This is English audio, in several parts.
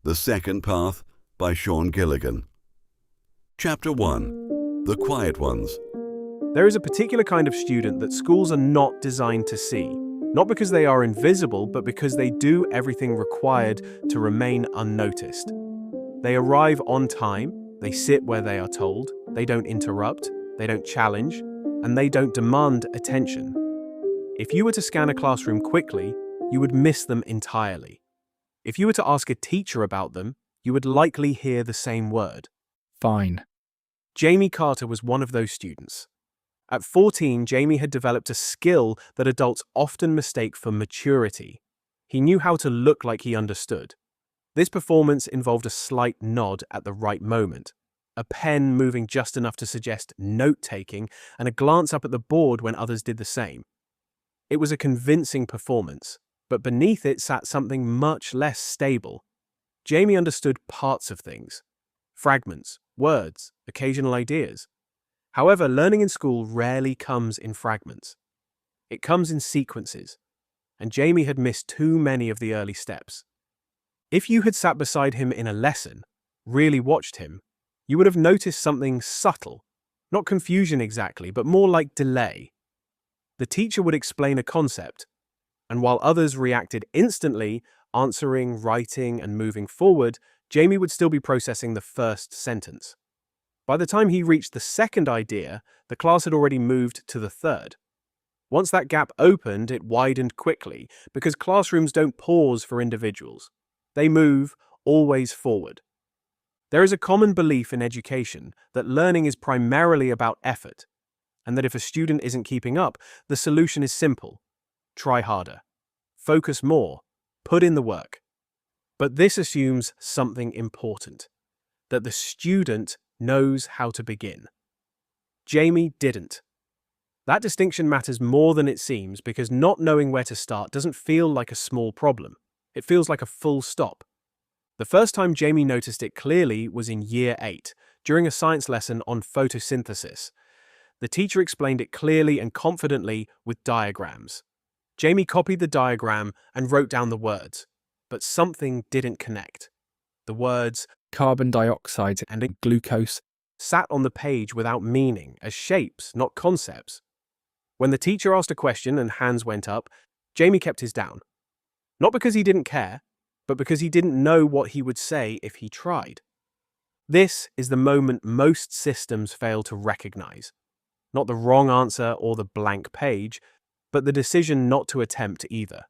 The Second Path by Sean Gilligan. Chapter 1. The Quiet Ones. There is a particular kind of student that schools are not designed to see, not because they are invisible, but because they do everything required to remain unnoticed. They arrive on time, they sit where they are told, they don't interrupt, they don't challenge, and they don't demand attention. If you were to scan a classroom quickly, you would miss them entirely. If you were to ask a teacher about them, you would likely hear the same word. Fine. Jamie Carter was one of those students. At 14, Jamie had developed a skill that adults often mistake for maturity. He knew how to look like he understood. This performance involved a slight nod at the right moment, a pen moving just enough to suggest note-taking, and a glance up at the board when others did the same. It was a convincing performance, but beneath it sat something much less stable. Jamie understood parts of things. Fragments, words, occasional ideas. However, learning in school rarely comes in fragments. It comes in sequences, and Jamie had missed too many of the early steps. If you had sat beside him in a lesson, really watched him, you would have noticed something subtle, not confusion exactly, but more like delay. The teacher would explain a concept, and while others reacted instantly, answering, writing, and moving forward, Jamie would still be processing the first sentence. By the time he reached the second idea, the class had already moved to the third. Once that gap opened, it widened quickly, because classrooms don't pause for individuals. They move, always forward. There is a common belief in education that learning is primarily about effort, and that if a student isn't keeping up, the solution is simple. Try harder. Focus more. Put in the work. But this assumes something important, that the student knows how to begin. Jamie didn't. That distinction matters more than it seems because not knowing where to start doesn't feel like a small problem. It feels like a full stop. The first time Jamie noticed it clearly was in Year 8, during a science lesson on photosynthesis. The teacher explained it clearly and confidently with diagrams. Jamie copied the diagram and wrote down the words, but something didn't connect. The words Carbon dioxide and glucose sat on the page without meaning, as shapes, not concepts. When the teacher asked a question and hands went up, Jamie kept his down. Not because he didn't care, but because he didn't know what he would say if he tried. This is the moment most systems fail to recognize. Not the wrong answer or the blank page, but the decision not to attempt either.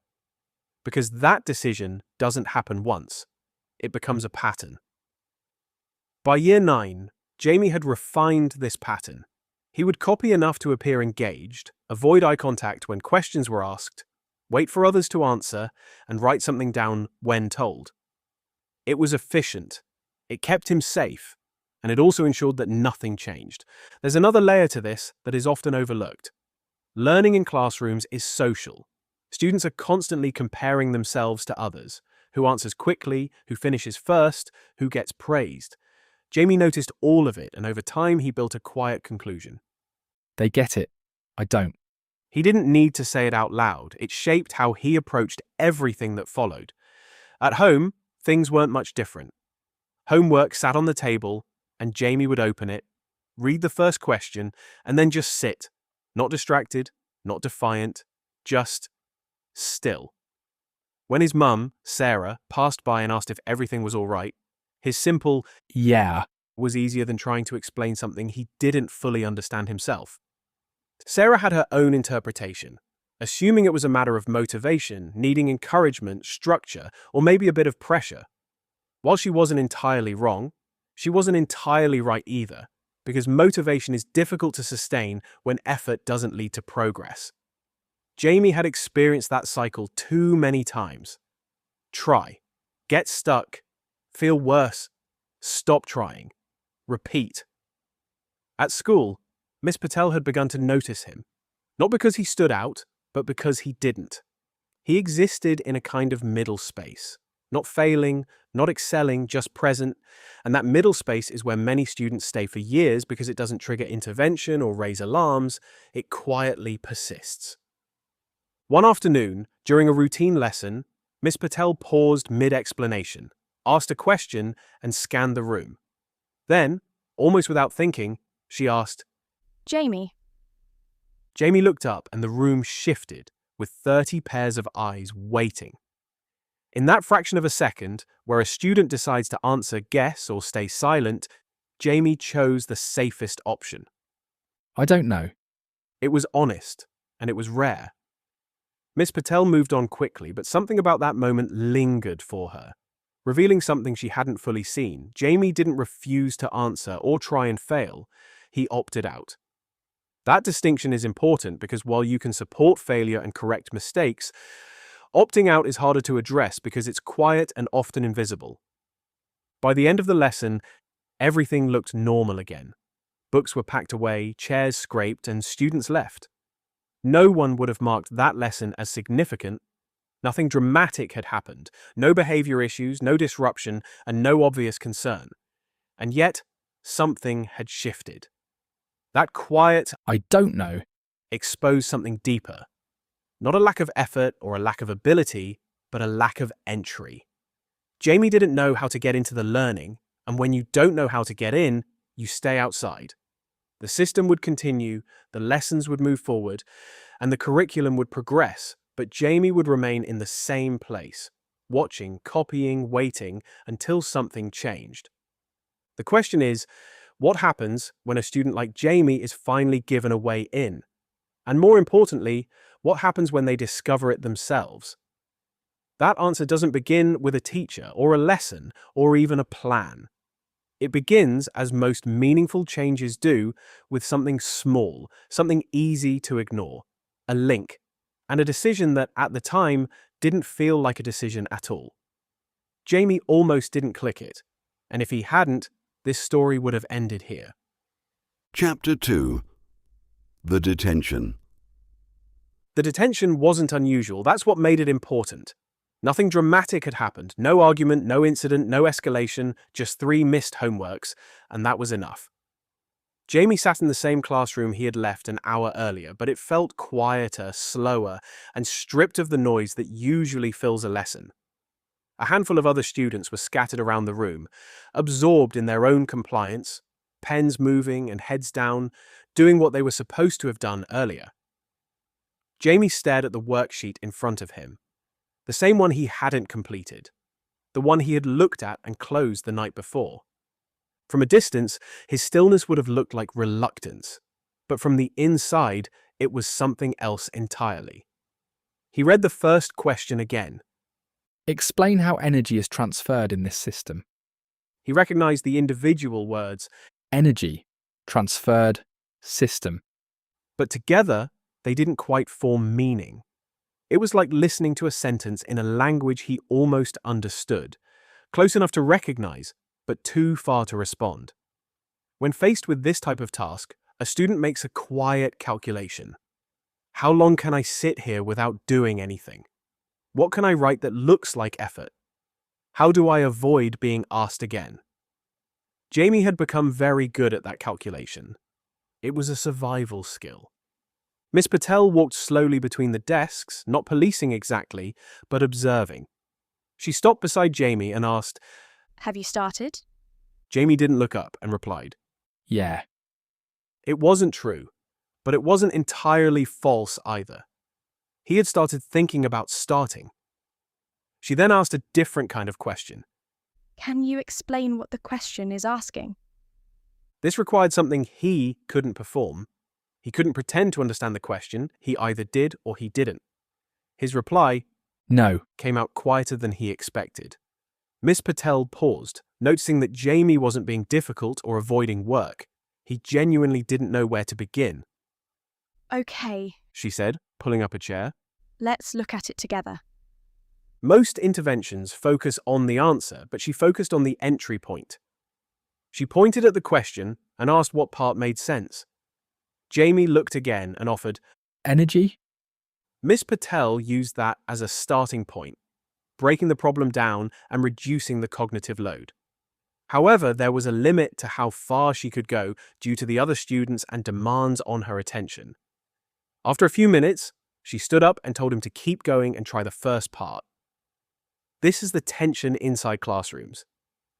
Because that decision doesn't happen once. It becomes a pattern. By Year 9, Jamie had refined this pattern. He would copy enough to appear engaged, avoid eye contact when questions were asked, wait for others to answer, and write something down when told. It was efficient. It kept him safe, and it also ensured that nothing changed. There's another layer to this that is often overlooked. Learning in classrooms is social. Students are constantly comparing themselves to others. Who answers quickly, who finishes first, who gets praised. Jamie noticed all of it, and over time he built a quiet conclusion. They get it. I don't. He didn't need to say it out loud. It shaped how he approached everything that followed. At home, things weren't much different. Homework sat on the table, and Jamie would open it, read the first question, and then just sit. Not distracted, not defiant, just still. When his mum, Sarah, passed by and asked if everything was all right, his simple Yeah was easier than trying to explain something he didn't fully understand himself. Sarah had her own interpretation, assuming it was a matter of motivation, needing encouragement, structure, or maybe a bit of pressure. While she wasn't entirely wrong, she wasn't entirely right either, because motivation is difficult to sustain when effort doesn't lead to progress. Jamie had experienced that cycle too many times. Try, get stuck, feel worse, stop trying, repeat. At school, Miss Patel had begun to notice him, not because he stood out, but because he didn't. He existed in a kind of middle space, not failing, not excelling, just present, and that middle space is where many students stay for years because it doesn't trigger intervention or raise alarms, it quietly persists. One afternoon, during a routine lesson, Miss Patel paused mid-explanation, asked a question, and scanned the room. Then, almost without thinking, she asked, Jamie, Jamie looked up and the room shifted, with 30 pairs of eyes waiting. In that fraction of a second, where a student decides to answer, guess, or stay silent, Jamie chose the safest option. I don't know. It was honest, and it was rare. Miss Patel moved on quickly, but something about that moment lingered for her. Revealing something she hadn't fully seen, Jamie didn't refuse to answer or try and fail. He opted out. That distinction is important because while you can support failure and correct mistakes, opting out is harder to address because it's quiet and often invisible. By the end of the lesson, everything looked normal again. Books were packed away, chairs scraped, and students left. No one would have marked that lesson as significant. Nothing dramatic had happened, no behavior issues, no disruption, and no obvious concern. And yet, something had shifted. That quiet I don't know. exposed something deeper. Not a lack of effort or a lack of ability, but a lack of entry. Jamie didn't know how to get into the learning, and when you don't know how to get in, you stay outside. The system would continue, the lessons would move forward, and the curriculum would progress, but Jamie would remain in the same place, watching, copying, waiting, until something changed. The question is, what happens when a student like Jamie is finally given a way in? And more importantly, what happens when they discover it themselves? That answer doesn't begin with a teacher or a lesson or even a plan. It begins, as most meaningful changes do, with something small, something easy to ignore, a link, and a decision that, at the time, didn't feel like a decision at all. Jamie almost didn't click it, and if he hadn't, this story would have ended here. Chapter 2. The Detention. The detention wasn't unusual, that's what made it important. Nothing dramatic had happened, no argument, no incident, no escalation, just 3 missed homeworks, and that was enough. Jamie sat in the same classroom he had left an hour earlier, but it felt quieter, slower, and stripped of the noise that usually fills a lesson. A handful of other students were scattered around the room, absorbed in their own compliance, pens moving and heads down, doing what they were supposed to have done earlier. Jamie stared at the worksheet in front of him. The same one he hadn't completed. The one he had looked at and closed the night before. From a distance, his stillness would have looked like reluctance, but from the inside, it was something else entirely. He read the first question again. Explain how energy is transferred in this system. He recognized the individual words, Energy, transferred, system. but together, they didn't quite form meaning. It was like listening to a sentence in a language he almost understood, close enough to recognize, but too far to respond. When faced with this type of task, a student makes a quiet calculation. How long can I sit here without doing anything? What can I write that looks like effort? How do I avoid being asked again? Jamie had become very good at that calculation. It was a survival skill. Miss Patel walked slowly between the desks, not policing exactly, but observing. She stopped beside Jamie and asked, have you started? Jamie didn't look up and replied. Yeah. It wasn't true, but it wasn't entirely false either. He had started thinking about starting. She then asked a different kind of question. Can you explain what the question is asking? This required something he couldn't perform. He couldn't pretend to understand the question. He either did or he didn't. His reply No. came out quieter than he expected. Miss Patel paused, noticing that Jamie wasn't being difficult or avoiding work. He genuinely didn't know where to begin. Okay, She said, pulling up a chair. let's look at it together. Most interventions focus on the answer, but she focused on the entry point. She pointed at the question and asked what part made sense. Jamie looked again and offered. Energy? Miss Patel used that as a starting point, breaking the problem down and reducing the cognitive load. However, there was a limit to how far she could go due to the other students and demands on her attention. After a few minutes, she stood up and told him to keep going and try the first part. This is the tension inside classrooms.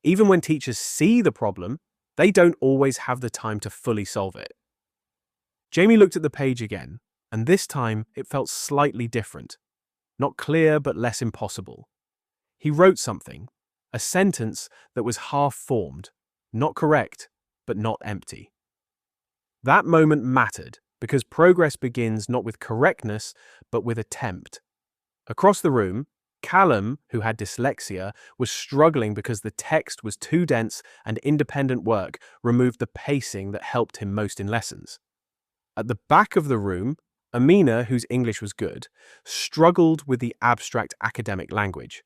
Even when teachers see the problem, they don't always have the time to fully solve it. Jamie looked at the page again, and this time it felt slightly different. Not clear, but less impossible. He wrote something, a sentence that was half-formed, not correct, but not empty. That moment mattered because progress begins not with correctness, but with attempt. Across the room, Callum, who had dyslexia, was struggling because the text was too dense and independent work removed the pacing that helped him most in lessons. At the back of the room, Amina, whose English was good, struggled with the abstract academic language.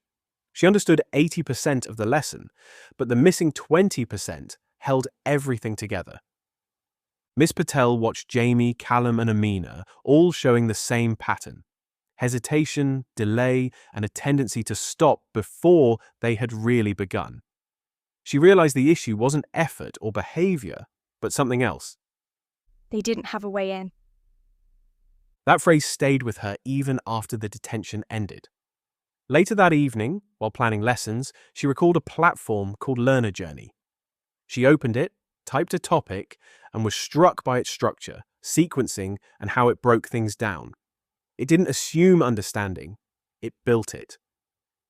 She understood 80% of the lesson, but the missing 20% held everything together. Miss Patel watched Jamie, Callum, and Amina all showing the same pattern: hesitation, delay, and a tendency to stop before they had really begun. She realized the issue wasn't effort or behavior, but something else. They didn't have a way in. That phrase stayed with her even after the detention ended. Later that evening, while planning lessons, she recalled a platform called Learner Journey. She opened it, typed a topic, and was struck by its structure, sequencing, and how it broke things down. It didn't assume understanding, it built it.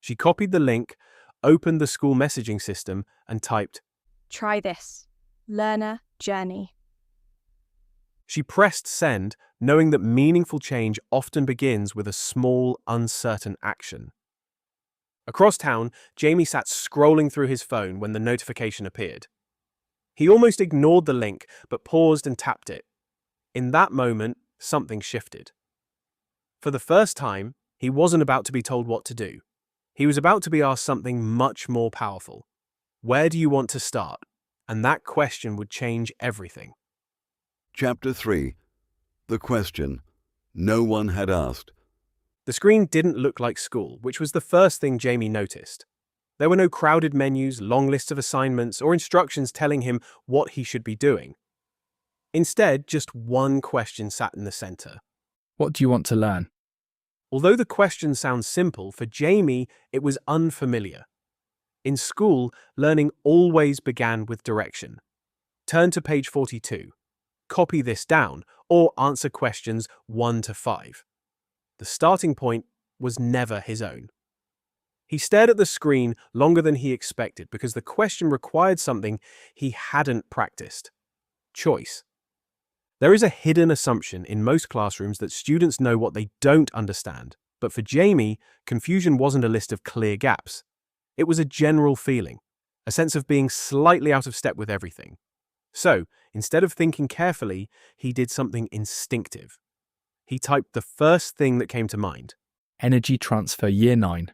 She copied the link, opened the school messaging system, and typed, Try this. Learner Journey. She pressed send, knowing that meaningful change often begins with a small, uncertain action. Across town, Jamie sat scrolling through his phone when the notification appeared. He almost ignored the link, but paused and tapped it. In that moment, something shifted. For the first time, he wasn't about to be told what to do. He was about to be asked something much more powerful. Where do you want to start? And that question would change everything. Chapter 3. The question no one had asked. The screen didn't look like school, which was the first thing Jamie noticed. There were no crowded menus, long lists of assignments, or instructions telling him what he should be doing. Instead, just one question sat in the center. What do you want to learn? Although the question sounds simple, for Jamie, it was unfamiliar. In school, learning always began with direction. Turn to page 42. Copy this down, or answer questions 1 to 5. The starting point was never his own. He stared at the screen longer than he expected because the question required something he hadn't practiced: choice. There is a hidden assumption in most classrooms that students know what they don't understand, but for Jamie, confusion wasn't a list of clear gaps. It was a general feeling, a sense of being slightly out of step with everything. So, instead of thinking carefully, he did something instinctive. He typed the first thing that came to mind, Energy transfer year 9.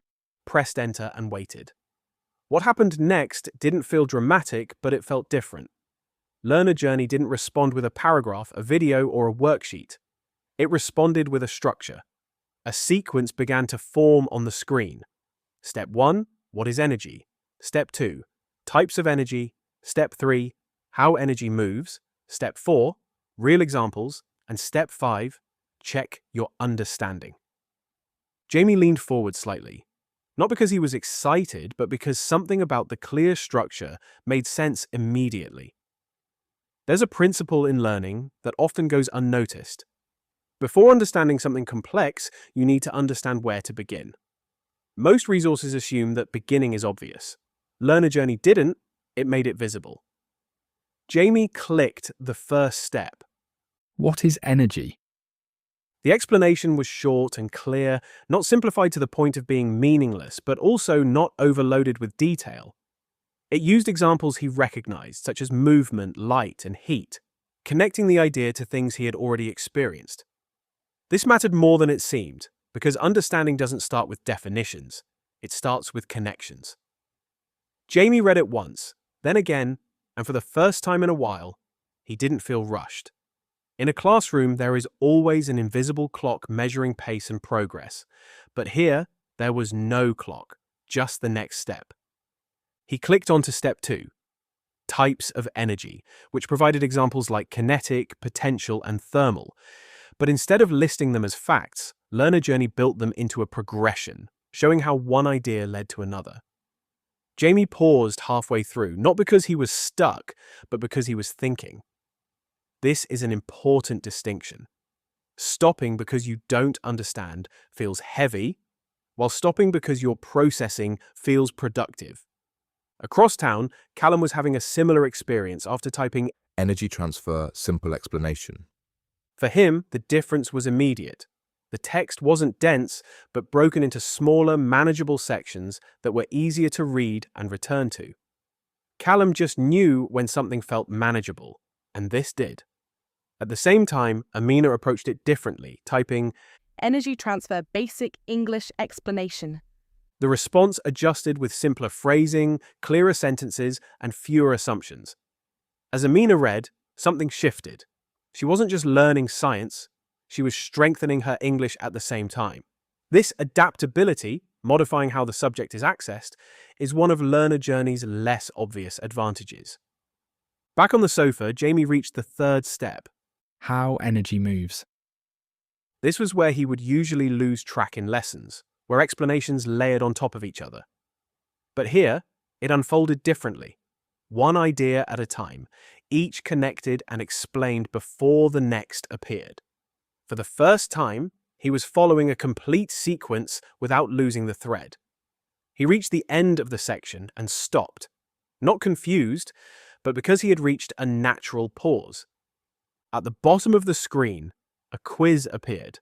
pressed enter, and waited. What happened next didn't feel dramatic, but it felt different. Learner Journey didn't respond with a paragraph, a video, or a worksheet. It responded with a structure. A sequence began to form on the screen. Step 1, what is energy? Step 2, types of energy. Step 3, how energy moves. Step 4, real examples. And Step 5, check your understanding. Jamie leaned forward slightly. Not because he was excited, but because something about the clear structure made sense immediately. There's a principle in learning that often goes unnoticed. Before understanding something complex, you need to understand where to begin. Most resources assume that beginning is obvious. Learner Journey didn't, it made it visible. Jamie clicked the first step. What is energy? The explanation was short and clear, not simplified to the point of being meaningless, but also not overloaded with detail. It used examples he recognized, such as movement, light, and heat, connecting the idea to things he had already experienced. This mattered more than it seemed, because understanding doesn't start with definitions, it starts with connections. Jamie read it once, then again, and for the first time in a while, he didn't feel rushed. In a classroom, there is always an invisible clock measuring pace and progress, but here, there was no clock, just the next step. He clicked onto Step 2, types of energy, which provided examples like kinetic, potential, and thermal. But instead of listing them as facts, Learner Journey built them into a progression, showing how one idea led to another. Jamie paused halfway through, not because he was stuck, but because he was thinking. This is an important distinction. Stopping because you don't understand feels heavy, while stopping because you're processing feels productive. Across town, Callum was having a similar experience after typing. Energy transfer, simple explanation. For him, the difference was immediate. The text wasn't dense, but broken into smaller, manageable sections that were easier to read and return to. Callum just knew when something felt manageable, and this did. At the same time, Amina approached it differently, typing, Energy transfer, basic English explanation. The response adjusted with simpler phrasing, clearer sentences, and fewer assumptions. As Amina read, something shifted. She wasn't just learning science, she was strengthening her English at the same time. This adaptability, modifying how the subject is accessed, is one of Learner Journey's less obvious advantages. Back on the sofa, Jamie reached the third step. How energy moves. This was where he would usually lose track in lessons, where explanations layered on top of each other. But here, it unfolded differently. One idea at a time, each connected and explained before the next appeared. For the first time, he was following a complete sequence without losing the thread. He reached the end of the section and stopped, not confused, but because he had reached a natural pause. At the bottom of the screen, a quiz appeared.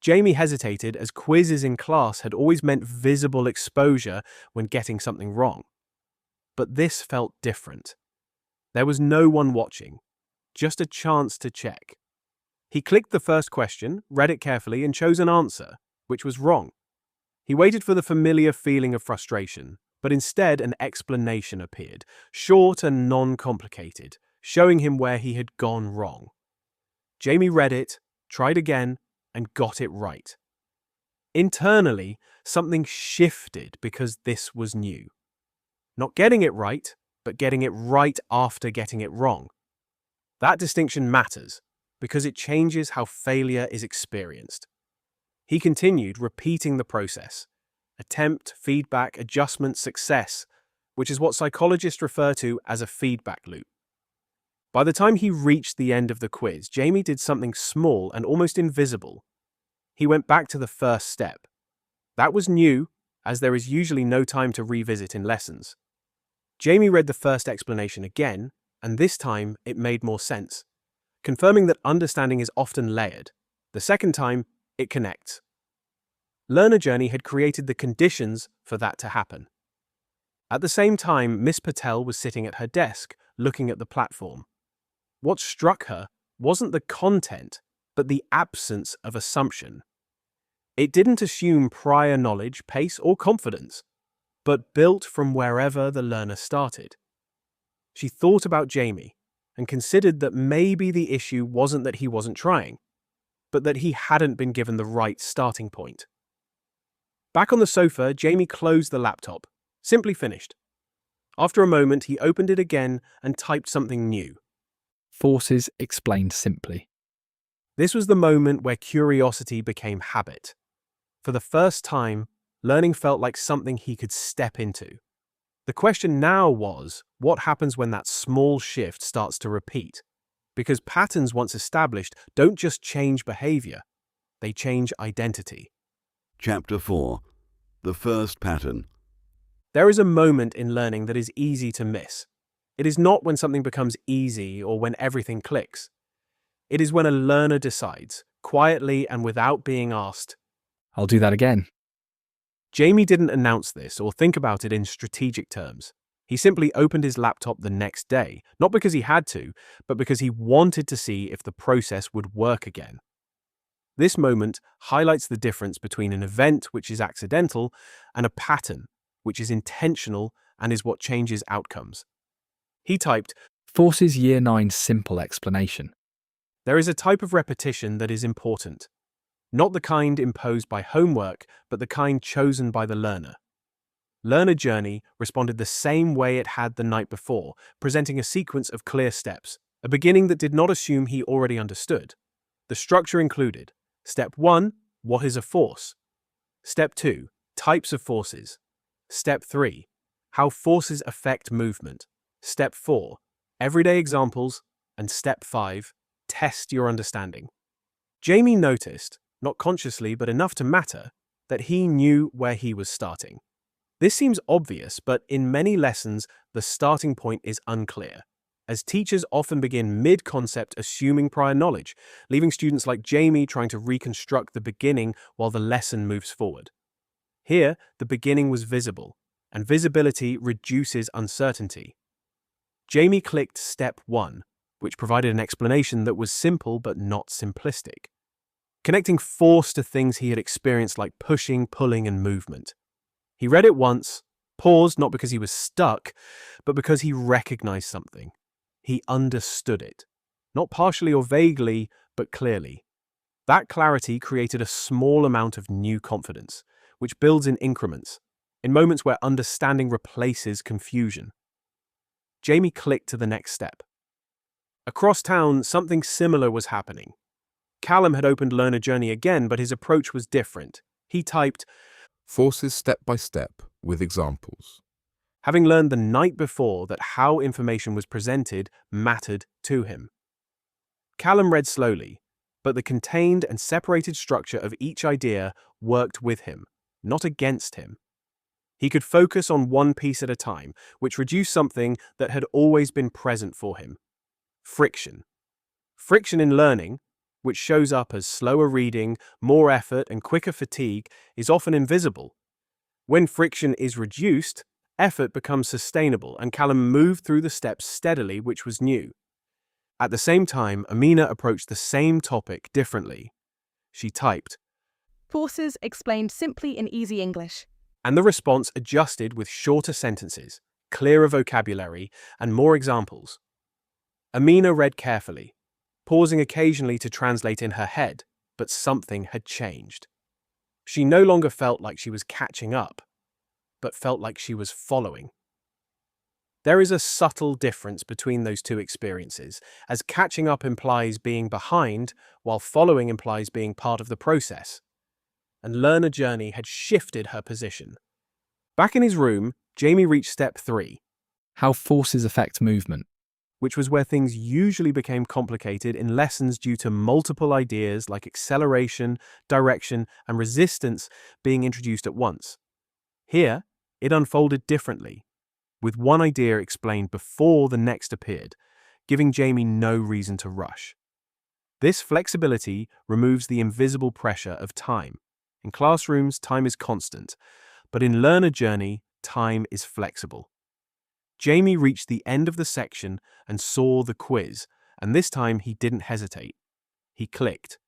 Jamie hesitated as quizzes in class had always meant visible exposure when getting something wrong. But this felt different. There was no one watching, just a chance to check. He clicked the first question, read it carefully, and chose an answer, which was wrong. He waited for the familiar feeling of frustration, but instead an explanation appeared, short and non-complicated, showing him where he had gone wrong. Jamie read it, tried again, and got it right. Internally, something shifted because this was new. Not getting it right, but getting it right after getting it wrong. That distinction matters, because it changes how failure is experienced. He continued, repeating the process. Attempt, feedback, adjustment, success, which is what psychologists refer to as a feedback loop. By the time he reached the end of the quiz, Jamie did something small and almost invisible. He went back to the first step. That was new, as there is usually no time to revisit in lessons. Jamie read the first explanation again, and this time it made more sense, confirming that understanding is often layered. The second time, it connects. Learner Journey had created the conditions for that to happen. At the same time, Miss Patel was sitting at her desk, looking at the platform. What struck her wasn't the content, but the absence of assumption. It didn't assume prior knowledge, pace, or confidence, but built from wherever the learner started. She thought about Jamie and considered that maybe the issue wasn't that he wasn't trying, but that he hadn't been given the right starting point. Back on the sofa, Jamie closed the laptop, simply finished. After a moment, he opened it again and typed something new. Forces explained simply. This was the moment where curiosity became habit. For the first time, learning felt like something he could step into. The question now was, what happens when that small shift starts to repeat? Because patterns once established don't just change behavior, they change identity. Chapter 4. The First Pattern. There is a moment in learning that is easy to miss. It is not when something becomes easy or when everything clicks. It is when a learner decides, quietly and without being asked. I'll do that again. Jamie didn't announce this or think about it in strategic terms. He simply opened his laptop the next day, not because he had to, but because he wanted to see if the process would work again. This moment highlights the difference between an event which is accidental and a pattern which is intentional and is what changes outcomes. He typed, Forces Year 9 simple explanation. There is a type of repetition that is important. Not the kind imposed by homework, but the kind chosen by the learner. Learner Journey responded the same way it had the night before, presenting a sequence of clear steps, a beginning that did not assume he already understood. The structure included: Step 1, what is a force? Step 2, Types of forces. Step 3. How forces affect movement. Step 4. Everyday examples. And Step 5. Test your understanding. Jamie noticed, not consciously but enough to matter, that he knew where he was starting. This seems obvious, but in many lessons, the starting point is unclear, as teachers often begin mid-concept assuming prior knowledge, leaving students like Jamie trying to reconstruct the beginning while the lesson moves forward. Here, the beginning was visible, and visibility reduces uncertainty. Jamie clicked Step 1, which provided an explanation that was simple but not simplistic, connecting force to things he had experienced like pushing, pulling, and movement. He read it once, paused not because he was stuck, but because he recognized something. He understood it, not partially or vaguely, but clearly. That clarity created a small amount of new confidence, which builds in increments, in moments where understanding replaces confusion. Jamie clicked to the next step. Across town, something similar was happening. Callum had opened Learner Journey again, but his approach was different. He typed, Forces step by step with examples. having learned the night before that how information was presented mattered to him. Callum read slowly, but the contained and separated structure of each idea worked with him, not against him. He could focus on one piece at a time, which reduced something that had always been present for him: friction. Friction in learning, which shows up as slower reading, more effort, and quicker fatigue, is often invisible. When friction is reduced, effort becomes sustainable, and Callum moved through the steps steadily, which was new. At the same time, Amina approached the same topic differently. She typed, Forces explained simply in easy English. and the response adjusted with shorter sentences, clearer vocabulary, and more examples. Amina read carefully, pausing occasionally to translate in her head, but something had changed. She no longer felt like she was catching up, but felt like she was following. There is a subtle difference between those two experiences, as catching up implies being behind, while following implies being part of the process. And Learner Journey had shifted her position. Back in his room, Jamie reached Step 3, How forces affect movement. which was where things usually became complicated in lessons due to multiple ideas like acceleration, direction, and resistance being introduced at once. Here, it unfolded differently, with one idea explained before the next appeared, giving Jamie no reason to rush. This flexibility removes the invisible pressure of time. In classrooms, time is constant, but in Learner Journey, time is flexible. Jamie reached the end of the section and saw the quiz, and this time he didn't hesitate. He clicked.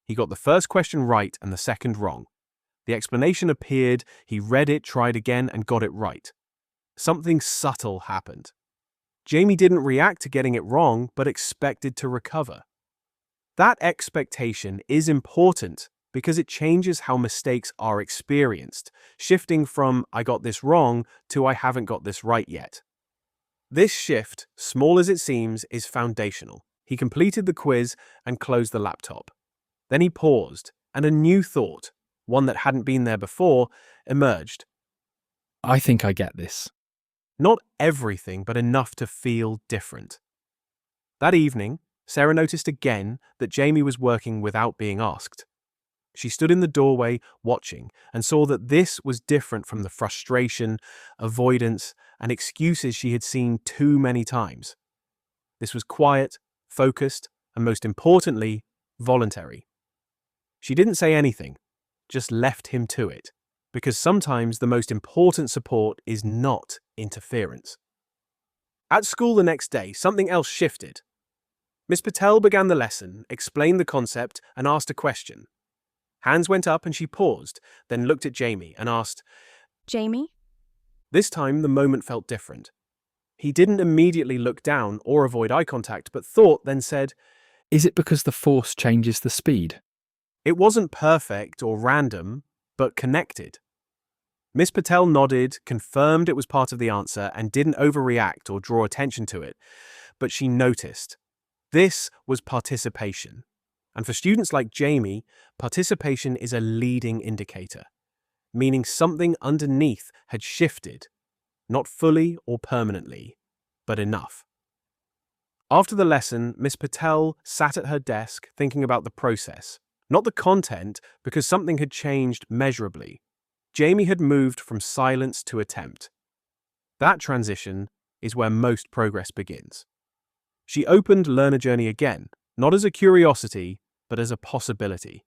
He got the first question right and the second wrong. The explanation appeared, he read it, tried again, and got it right. Something subtle happened. Jamie didn't react to getting it wrong, but expected to recover. That expectation is important because it changes how mistakes are experienced, shifting from "I got this wrong" to "I haven't got this right yet." This shift, small as it seems, is foundational. He completed the quiz and closed the laptop. Then he paused, and a new thought, one that hadn't been there before, emerged. I think I get this. Not everything, but enough to feel different. That evening, Sarah noticed again that Jamie was working without being asked. She stood in the doorway, watching, and saw that this was different from the frustration, avoidance, and excuses she had seen too many times. This was quiet, focused, and most importantly, voluntary. She didn't say anything, just left him to it, because sometimes the most important support is not interference. At school the next day, something else shifted. Miss Patel began the lesson, explained the concept, and asked a question. Hands went up and she paused, then looked at Jamie and asked, Jamie? This time the moment felt different. He didn't immediately look down or avoid eye contact, but thought, then said, Is it because the force changes the speed? It wasn't perfect or random, but connected. Miss Patel nodded, confirmed it was part of the answer, and didn't overreact or draw attention to it, but she noticed. This was participation. And for students like Jamie, participation is a leading indicator. meaning something underneath had shifted, not fully or permanently, but enough. After the lesson, Miss Patel sat at her desk thinking about the process, not the content, because something had changed measurably. Jamie had moved from silence to attempt. That transition is where most progress begins. She opened Learner Journey again, not as a curiosity, but as a possibility.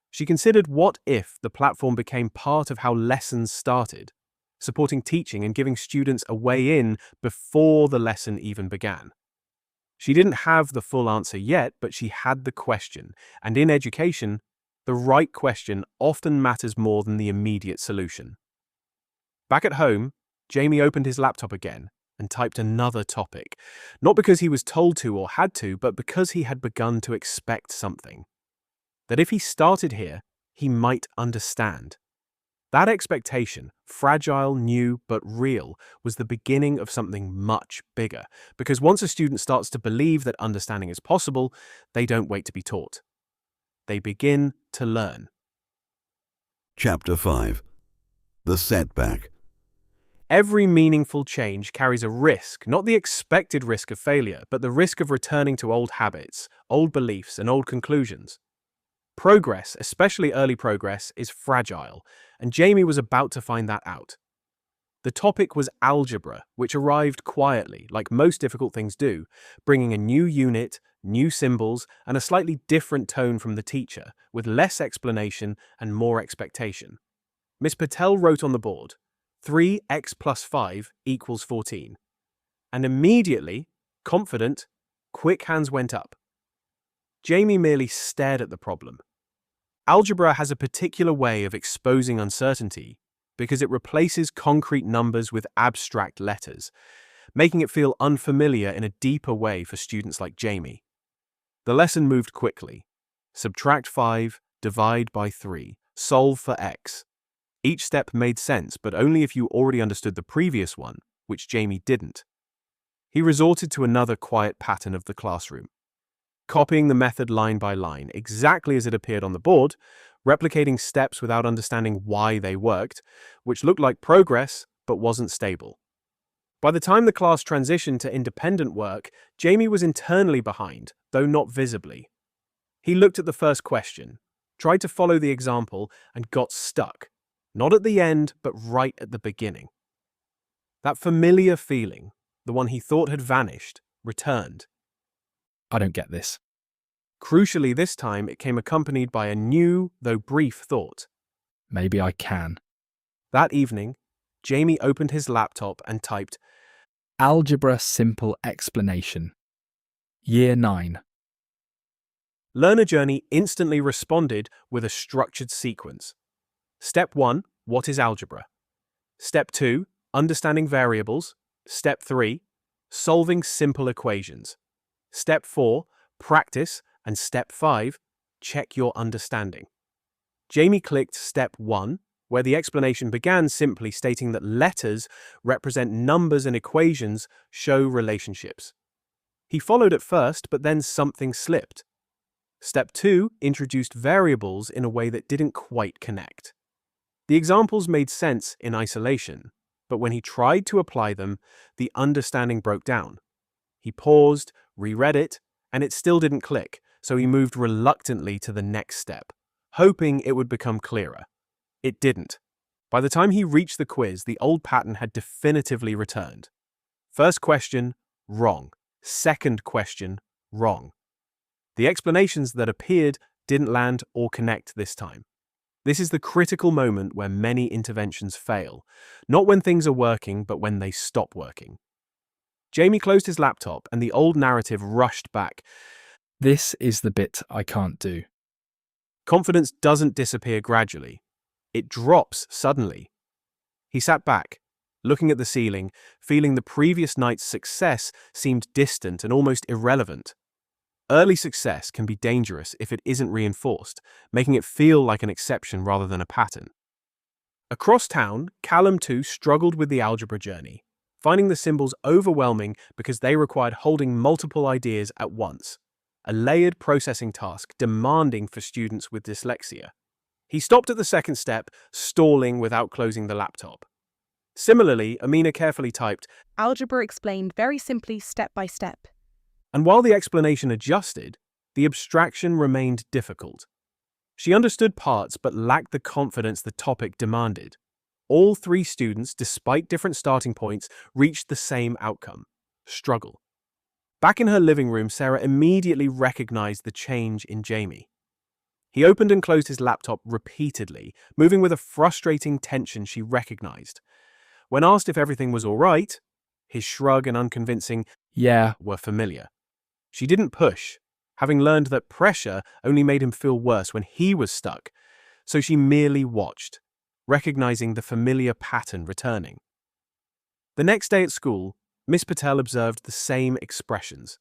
She considered what if the platform became part of how lessons started, supporting teaching and giving students a way in before the lesson even began. She didn't have the full answer yet, but she had the question, and in education, the right question often matters more than the immediate solution. Back at home, Jamie opened his laptop again and typed another topic, not because he was told to or had to, but because he had begun to expect something. That if he started here, he might understand. That expectation, fragile, new, but real, was the beginning of something much bigger, because once a student starts to believe that understanding is possible, they don't wait to be taught. They begin to learn. Chapter 5. The Setback. Every meaningful change carries a risk, not the expected risk of failure, but the risk of returning to old habits, old beliefs, and old conclusions. Progress, especially early progress, is fragile, and Jamie was about to find that out. The topic was algebra, which arrived quietly, like most difficult things do, bringing a new unit, new symbols, and a slightly different tone from the teacher, with less explanation and more expectation. Miss Patel wrote on the board, 3x plus 5 equals 14. And immediately, confident, quick hands went up. Jamie merely stared at the problem. Algebra has a particular way of exposing uncertainty because it replaces concrete numbers with abstract letters, making it feel unfamiliar in a deeper way for students like Jamie. The lesson moved quickly. Subtract 5, divide by 3, solve for x. Each step made sense, but only if you already understood the previous one, which Jamie didn't. He resorted to another quiet pattern of the classroom, copying the method line by line, exactly as it appeared on the board, replicating steps without understanding why they worked, which looked like progress but wasn't stable. By the time the class transitioned to independent work, Jamie was internally behind, though not visibly. He looked at the first question, tried to follow the example, and got stuck, not at the end, but right at the beginning. That familiar feeling, the one he thought had vanished, returned. I don't get this. Crucially, this time it came accompanied by a new, though brief, thought. Maybe I can. That evening, Jamie opened his laptop and typed, Algebra simple explanation. Year 9. Learner Journey instantly responded with a structured sequence. Step 1, what is algebra? Step 2, understanding variables. Step 3, solving simple equations. Step 4, practice. And Step 5, check your understanding. Jamie clicked Step 1, where the explanation began simply stating that letters represent numbers and equations show relationships. He followed at first, but then something slipped. Step 2 introduced variables in a way that didn't quite connect. The examples made sense in isolation, but when he tried to apply them, the understanding broke down. He paused, reread it, and it still didn't click, so he moved reluctantly to the next step, hoping it would become clearer. It didn't. By the time he reached the quiz, the old pattern had definitively returned. First question, wrong. Second question, wrong. The explanations that appeared didn't land or connect this time. This is the critical moment where many interventions fail, not when things are working, but when they stop working. Jamie closed his laptop and the old narrative rushed back. This is the bit I can't do. Confidence doesn't disappear gradually. It drops suddenly. He sat back, looking at the ceiling, feeling the previous night's success seemed distant and almost irrelevant. Early success can be dangerous if it isn't reinforced, making it feel like an exception rather than a pattern. Across town, Callum too struggled with the algebra journey, finding the symbols overwhelming because they required holding multiple ideas at once, a layered processing task demanding for students with dyslexia. He stopped at the second step, stalling without closing the laptop. Similarly, Amina carefully typed, Algebra explained very simply step by step. and while the explanation adjusted, the abstraction remained difficult. She understood parts but lacked the confidence the topic demanded. All three students, despite different starting points, reached the same outcome: struggle. Back in her living room, Sarah immediately recognized the change in Jamie. He opened and closed his laptop repeatedly, moving with a frustrating tension she recognized. When asked if everything was all right, his shrug and unconvincing Yeah, were familiar. She didn't push, having learned that pressure only made him feel worse when he was stuck, so she merely watched, recognizing the familiar pattern returning. The next day at school, Miss Patel observed the same expressions.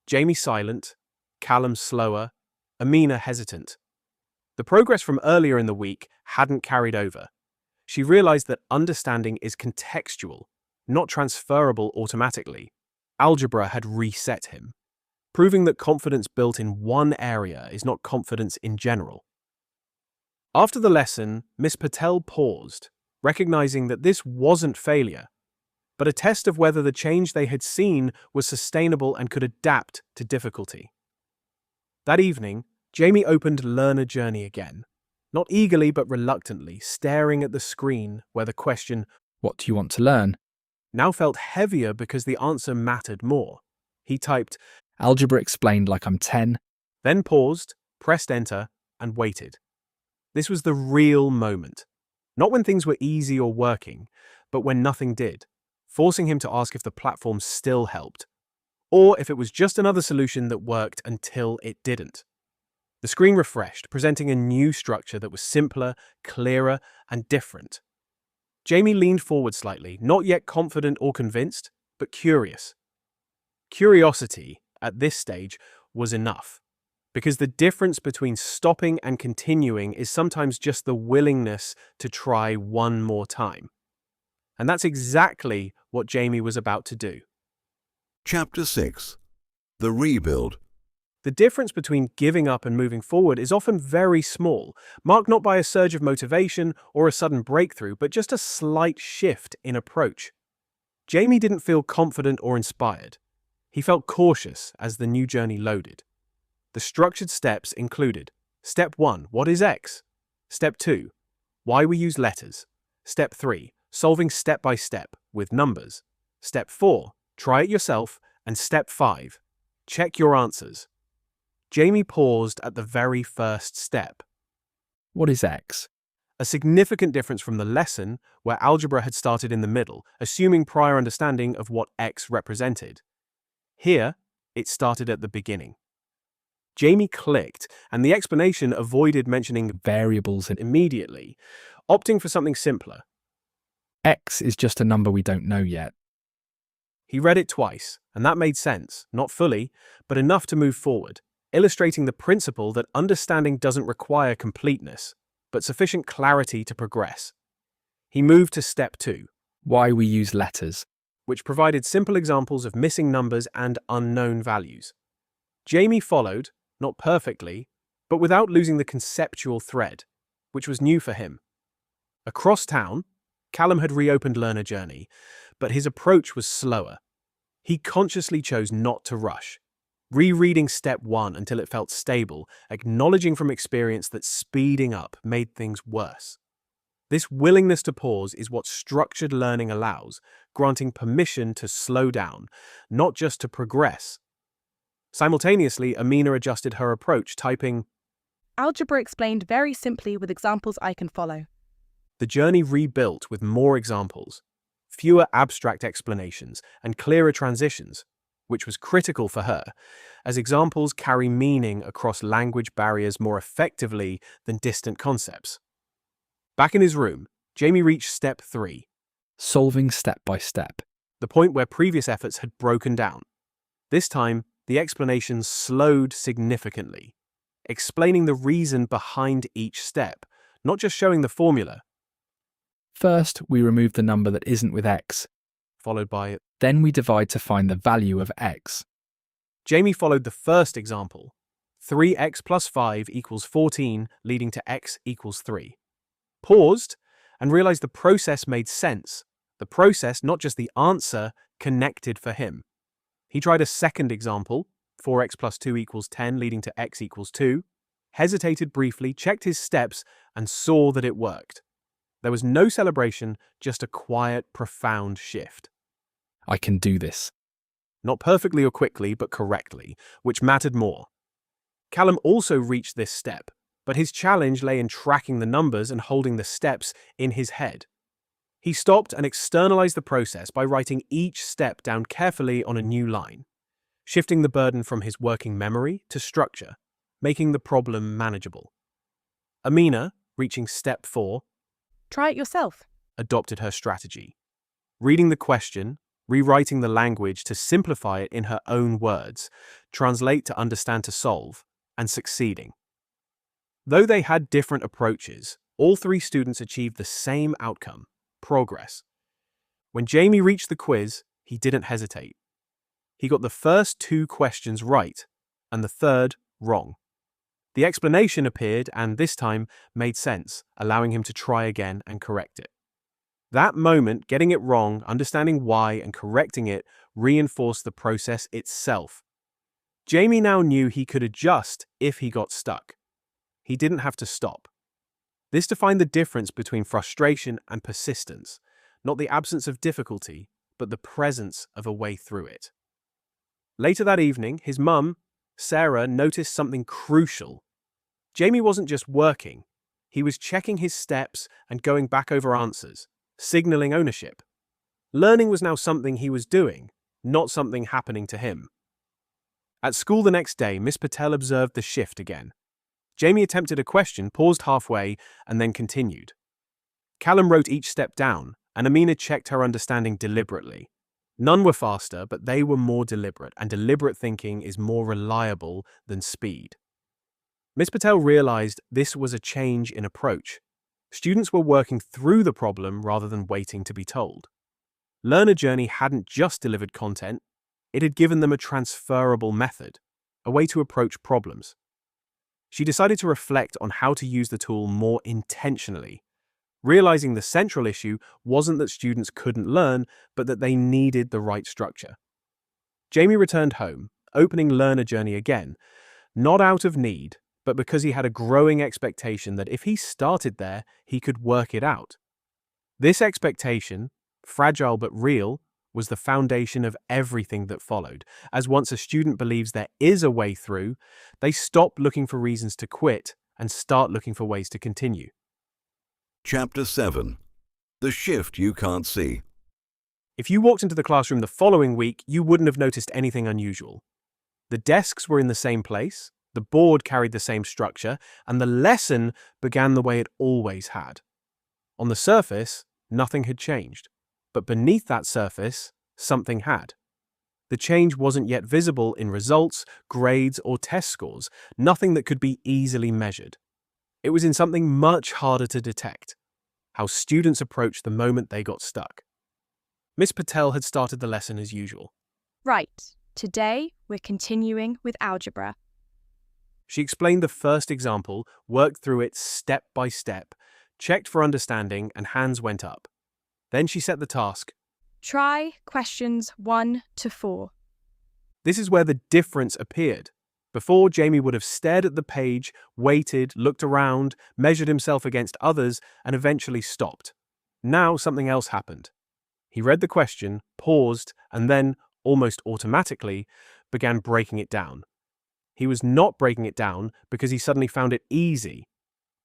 Jamie silent, Callum slower, Amina hesitant. The progress from earlier in the week hadn't carried over. She realized that understanding is contextual, not transferable automatically. Algebra had reset him, proving that confidence built in one area is not confidence in general. After the lesson, Miss Patel paused, recognizing that this wasn't failure, but a test of whether the change they had seen was sustainable and could adapt to difficulty. That evening, Jamie opened Learner Journey again, not eagerly but reluctantly, staring at the screen where the question, what do you want to learn? now felt heavier because the answer mattered more. He typed, Algebra explained like I'm 10. then paused, pressed enter, and waited. This was the real moment. Not when things were easy or working, but when nothing did, forcing him to ask if the platform still helped, or if it was just another solution that worked until it didn't. The screen refreshed, presenting a new structure that was simpler, clearer, and different. Jamie leaned forward slightly, not yet confident or convinced, but curious. Curiosity, at this stage, was enough, because the difference between stopping and continuing is sometimes just the willingness to try one more time. And that's exactly what Jamie was about to do. Chapter 6. The Rebuild. The difference between giving up and moving forward is often very small, marked not by a surge of motivation or a sudden breakthrough, but just a slight shift in approach. Jamie didn't feel confident or inspired. He felt cautious as the new journey loaded. The structured steps included: Step 1, what is X? Step 2, why we use letters. Step 3, solving step by step with numbers. Step 4, try it yourself. And Step 5, check your answers. Jamie paused at the very first step. What is X? A significant difference from the lesson, where algebra had started in the middle, assuming prior understanding of what X represented. Here, it started at the beginning. Jamie clicked, and the explanation avoided mentioning Variables in immediately, opting for something simpler. X is just a number we don't know yet. He read it twice, and that made sense, not fully, but enough to move forward, illustrating the principle that understanding doesn't require completeness, but sufficient clarity to progress. He moved to Step 2, Why we use letters. which provided simple examples of missing numbers and unknown values. Jamie followed, not perfectly, but without losing the conceptual thread, which was new for him. Across town, Callum had reopened Learner Journey, but his approach was slower. He consciously chose not to rush, rereading Step 1 until it felt stable, acknowledging from experience that speeding up made things worse. This willingness to pause is what structured learning allows, granting permission to slow down, not just to progress. Simultaneously, Amina adjusted her approach, typing, Algebra explained very simply with examples I can follow. The journey rebuilt with more examples, fewer abstract explanations, and clearer transitions, which was critical for her, as examples carry meaning across language barriers more effectively than distant concepts. Back in his room, Jamie reached Step 3, Solving step by step. the point where previous efforts had broken down. This time, the explanations slowed significantly, explaining the reason behind each step, not just showing the formula, First, we remove the number that isn't with X. followed by Then we divide to find the value of X. Jamie followed the first example, 3x plus 5 equals 14, leading to x equals 3. Paused and realized the process made sense. The process, not just the answer, connected for him. He tried a second example, 4x plus 2 equals 10, leading to x equals 2, hesitated briefly, checked his steps, and saw that it worked. There was no celebration, just a quiet, profound shift. I can do this. Not perfectly or quickly, but correctly, which mattered more. Callum also reached this step, but his challenge lay in tracking the numbers and holding the steps in his head. He stopped and externalized the process by writing each step down carefully on a new line, shifting the burden from his working memory to structure, making the problem manageable. Amina, reaching step 4, Try it yourself. adopted her strategy. Reading the question, rewriting the language to simplify it in her own words, translate to understand to solve, and succeeding. Though they had different approaches, all 3 students achieved the same outcome: progress. When Jamie reached the quiz, he didn't hesitate. He got the first 2 questions right, and the third wrong. The explanation appeared and, this time, made sense, allowing him to try again and correct it. That moment, getting it wrong, understanding why, and correcting it, reinforced the process itself. Jamie now knew he could adjust if he got stuck. He didn't have to stop. This defined the difference between frustration and persistence, not the absence of difficulty, but the presence of a way through it. Later that evening, his mum, Sarah, noticed something crucial. Jamie wasn't just working. He was checking his steps and going back over answers, signaling ownership. Learning was now something he was doing, not something happening to him. At school the next day, Miss Patel observed the shift again. Jamie attempted a question, paused halfway, and then continued. Callum wrote each step down, and Amina checked her understanding deliberately. None were faster, but they were more deliberate, and deliberate thinking is more reliable than speed. Miss Patel realized this was a change in approach. Students were working through the problem rather than waiting to be told. Learner Journey hadn't just delivered content, it had given them a transferable method, a way to approach problems. She decided to reflect on how to use the tool more intentionally, realizing the central issue wasn't that students couldn't learn, but that they needed the right structure. Jamie returned home, opening Learner Journey again, not out of need, but because he had a growing expectation that if he started there, he could work it out. This expectation, fragile but real, was the foundation of everything that followed, as once a student believes there is a way through, they stop looking for reasons to quit and start looking for ways to continue. Chapter 7. The Shift You Can't See. If you walked into the classroom the following week, you wouldn't have noticed anything unusual. The desks were in the same place, the board carried the same structure, and the lesson began the way it always had. On the surface, nothing had changed, but beneath that surface, something had. The change wasn't yet visible in results, grades, or test scores, nothing that could be easily measured. It was in something much harder to detect: how students approached the moment they got stuck. Miss Patel had started the lesson as usual. Right, today we're continuing with algebra. She explained the first example, worked through it step by step, checked for understanding, and hands went up. Then she set the task. Try questions 1 to 4. This is where the difference appeared. Before, Jamie would have stared at the page, waited, looked around, measured himself against others, and eventually stopped. Now something else happened. He read the question, paused, and then, almost automatically, began breaking it down. He was not breaking it down because he suddenly found it easy,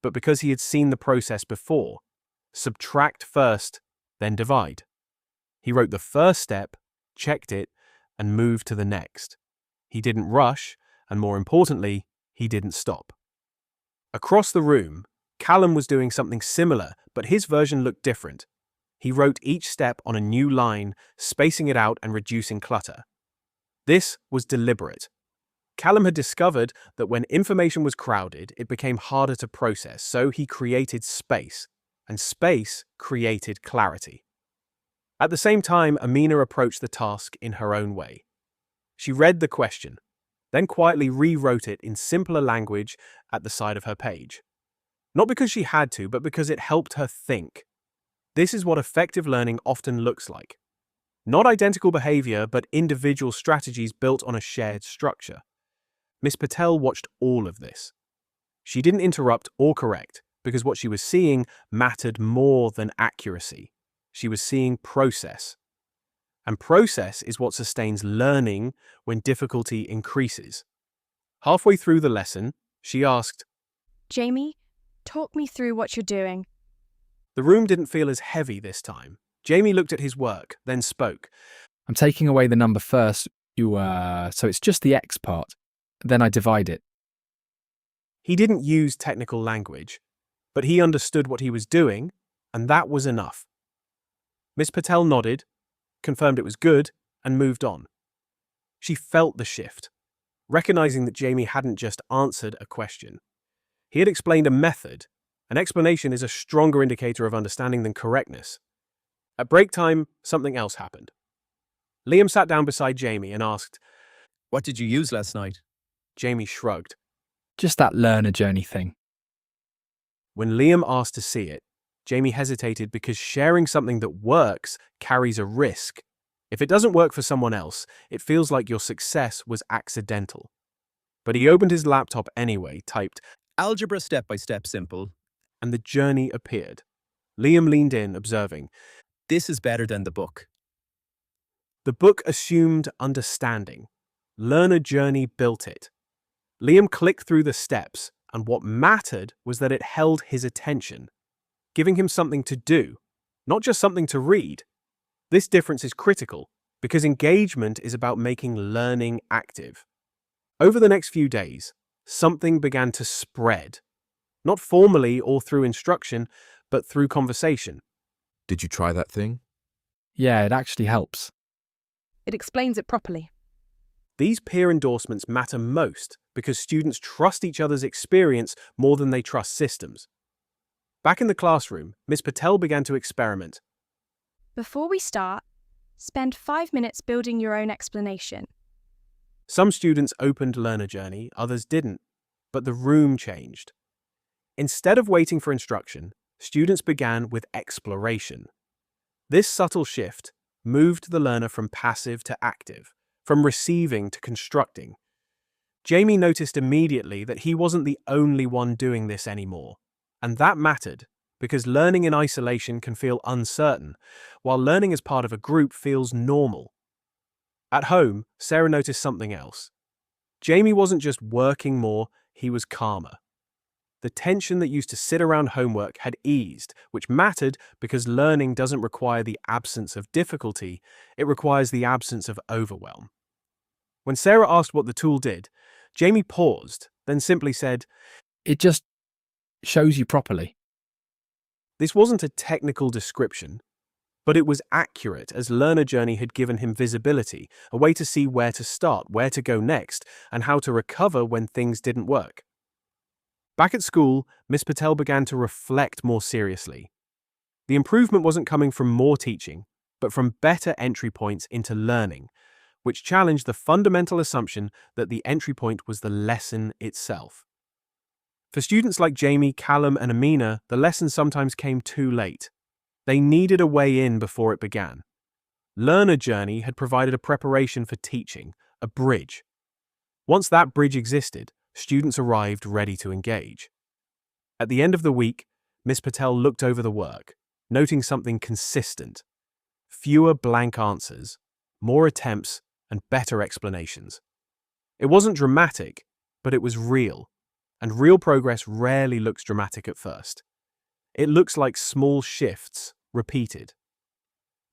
but because he had seen the process before. Subtract first, then divide. He wrote the first step, checked it, and moved to the next. He didn't rush, and more importantly, he didn't stop. Across the room, Callum was doing something similar, but his version looked different. He wrote each step on a new line, spacing it out and reducing clutter. This was deliberate. Callum had discovered that when information was crowded, it became harder to process, so he created space, and space created clarity. At the same time, Amina approached the task in her own way. She read the question. then quietly rewrote it in simpler language at the side of her page. Not because she had to, but because it helped her think. This is what effective learning often looks like. Not identical behavior, but individual strategies built on a shared structure. Miss Patel watched all of this. She didn't interrupt or correct, because what she was seeing mattered more than accuracy. She was seeing process. And process is what sustains learning when difficulty increases. Halfway through the lesson, she asked, Jamie, talk me through what you're doing. The room didn't feel as heavy this time. Jamie looked at his work, then spoke. I'm taking away the number first, so it's just the x part. Then I divide it. He didn't use technical language, but he understood what he was doing, and that was enough. Miss Patel nodded, confirmed it was good, and moved on. She felt the shift, recognizing that Jamie hadn't just answered a question. He had explained a method. An explanation is a stronger indicator of understanding than correctness. At break time, something else happened. Liam sat down beside Jamie and asked, What did you use last night? Jamie shrugged. Just that learner journey thing. When Liam asked to see it, Jamie hesitated because sharing something that works carries a risk. If it doesn't work for someone else, it feels like your success was accidental. But he opened his laptop anyway, typed, Algebra step-by-step simple. and the journey appeared. Liam leaned in, observing. This is better than the book. The book assumed understanding. Learner Journey built it. Liam clicked through the steps, and what mattered was that it held his attention, giving him something to do, not just something to read. This difference is critical, because engagement is about making learning active. Over the next few days, something began to spread, not formally or through instruction, but through conversation. Did you try that thing? Yeah, it actually helps. It explains it properly. These peer endorsements matter most because students trust each other's experience more than they trust systems. Back in the classroom, Miss Patel began to experiment. Before we start, spend 5 minutes building your own explanation. Some students opened Learner Journey, others didn't, but the room changed. Instead of waiting for instruction, students began with exploration. This subtle shift moved the learner from passive to active, from receiving to constructing. Jamie noticed immediately that he wasn't the only one doing this anymore, and that mattered because learning in isolation can feel uncertain, while learning as part of a group feels normal. At home, Sarah noticed something else. Jamie wasn't just working more, he was calmer. The tension that used to sit around homework had eased, which mattered because learning doesn't require the absence of difficulty, it requires the absence of overwhelm. When Sarah asked what the tool did, Jamie paused, then simply said, It just shows you properly. This wasn't a technical description, but it was accurate as Learner Journey had given him visibility, a way to see where to start, where to go next, and how to recover when things didn't work. Back at school, Miss Patel began to reflect more seriously. The improvement wasn't coming from more teaching, but from better entry points into learning, which challenged the fundamental assumption that the entry point was the lesson itself. For students like Jamie, Callum, and Amina, the lesson sometimes came too late. They needed a way in before it began. Learner Journey had provided a preparation for teaching, a bridge. Once that bridge existed, students arrived ready to engage. At the end of the week, Miss Patel looked over the work, noting something consistent. Fewer blank answers, more attempts, and better explanations. It wasn't dramatic, but it was real, and real progress rarely looks dramatic at first. It looks like small shifts, repeated.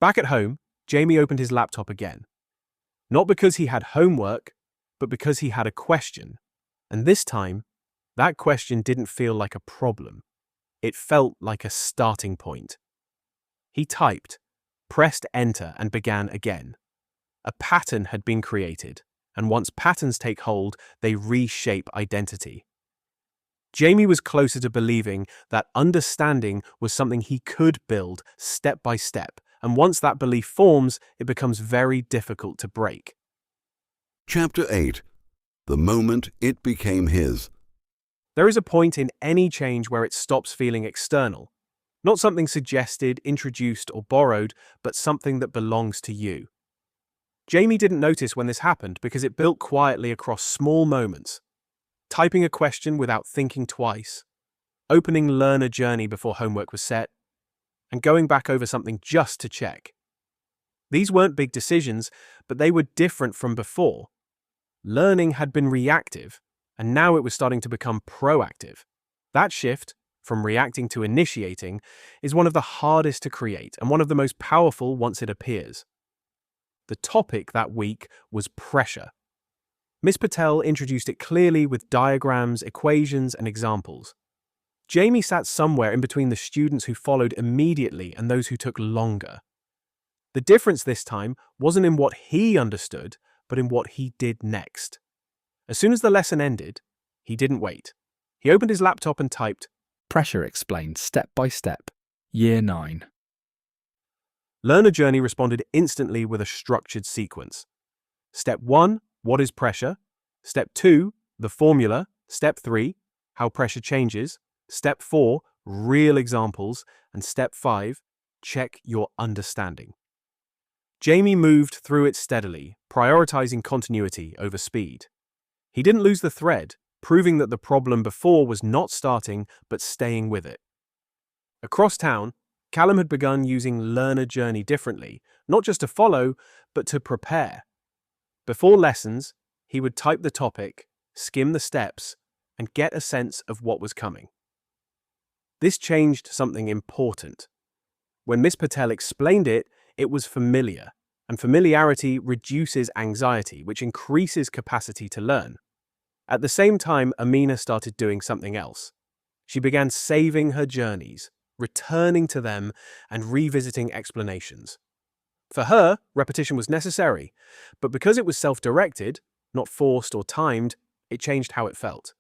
Back at home, Jamie opened his laptop again. Not because he had homework, but because he had a question. And this time, that question didn't feel like a problem. It felt like a starting point. He typed, pressed enter, and began again. A pattern had been created, and once patterns take hold, they reshape identity. Jamie was closer to believing that understanding was something he could build step by step, and once that belief forms, it becomes very difficult to break. Chapter 8 the moment it became his. There is a point in any change where it stops feeling external. Not something suggested, introduced, or borrowed, but something that belongs to you. Jamie didn't notice when this happened because it built quietly across small moments. Typing a question without thinking twice, opening Learner Journey before homework was set, and going back over something just to check. These weren't big decisions, but they were different from before. Learning had been reactive, and now it was starting to become proactive. That shift, from reacting to initiating, is one of the hardest to create and one of the most powerful once it appears. The topic that week was pressure. Miss Patel introduced it clearly with diagrams, equations, and examples. Jamie sat somewhere in between the students who followed immediately and those who took longer. The difference this time wasn't in what he understood, but in what he did next. As soon as the lesson ended, he didn't wait. He opened his laptop and typed, Pressure explained step by step. Year 9. Learner Journey responded instantly with a structured sequence. Step 1, what is pressure? Step 2, the formula. Step 3, how pressure changes. Step 4, real examples. And Step 5, check your understanding. Jamie moved through it steadily, prioritizing continuity over speed. He didn't lose the thread, proving that the problem before was not starting but staying with it. Across town, Callum had begun using Learner Journey differently, not just to follow, but to prepare. Before lessons, he would type the topic, skim the steps, and get a sense of what was coming. This changed something important. When Miss Patel explained it, it was familiar, and familiarity reduces anxiety, which increases capacity to learn. At the same time, Amina started doing something else. She began saving her journeys, returning to them, and revisiting explanations. For her, repetition was necessary, but because it was self-directed, not forced or timed, it changed how it felt.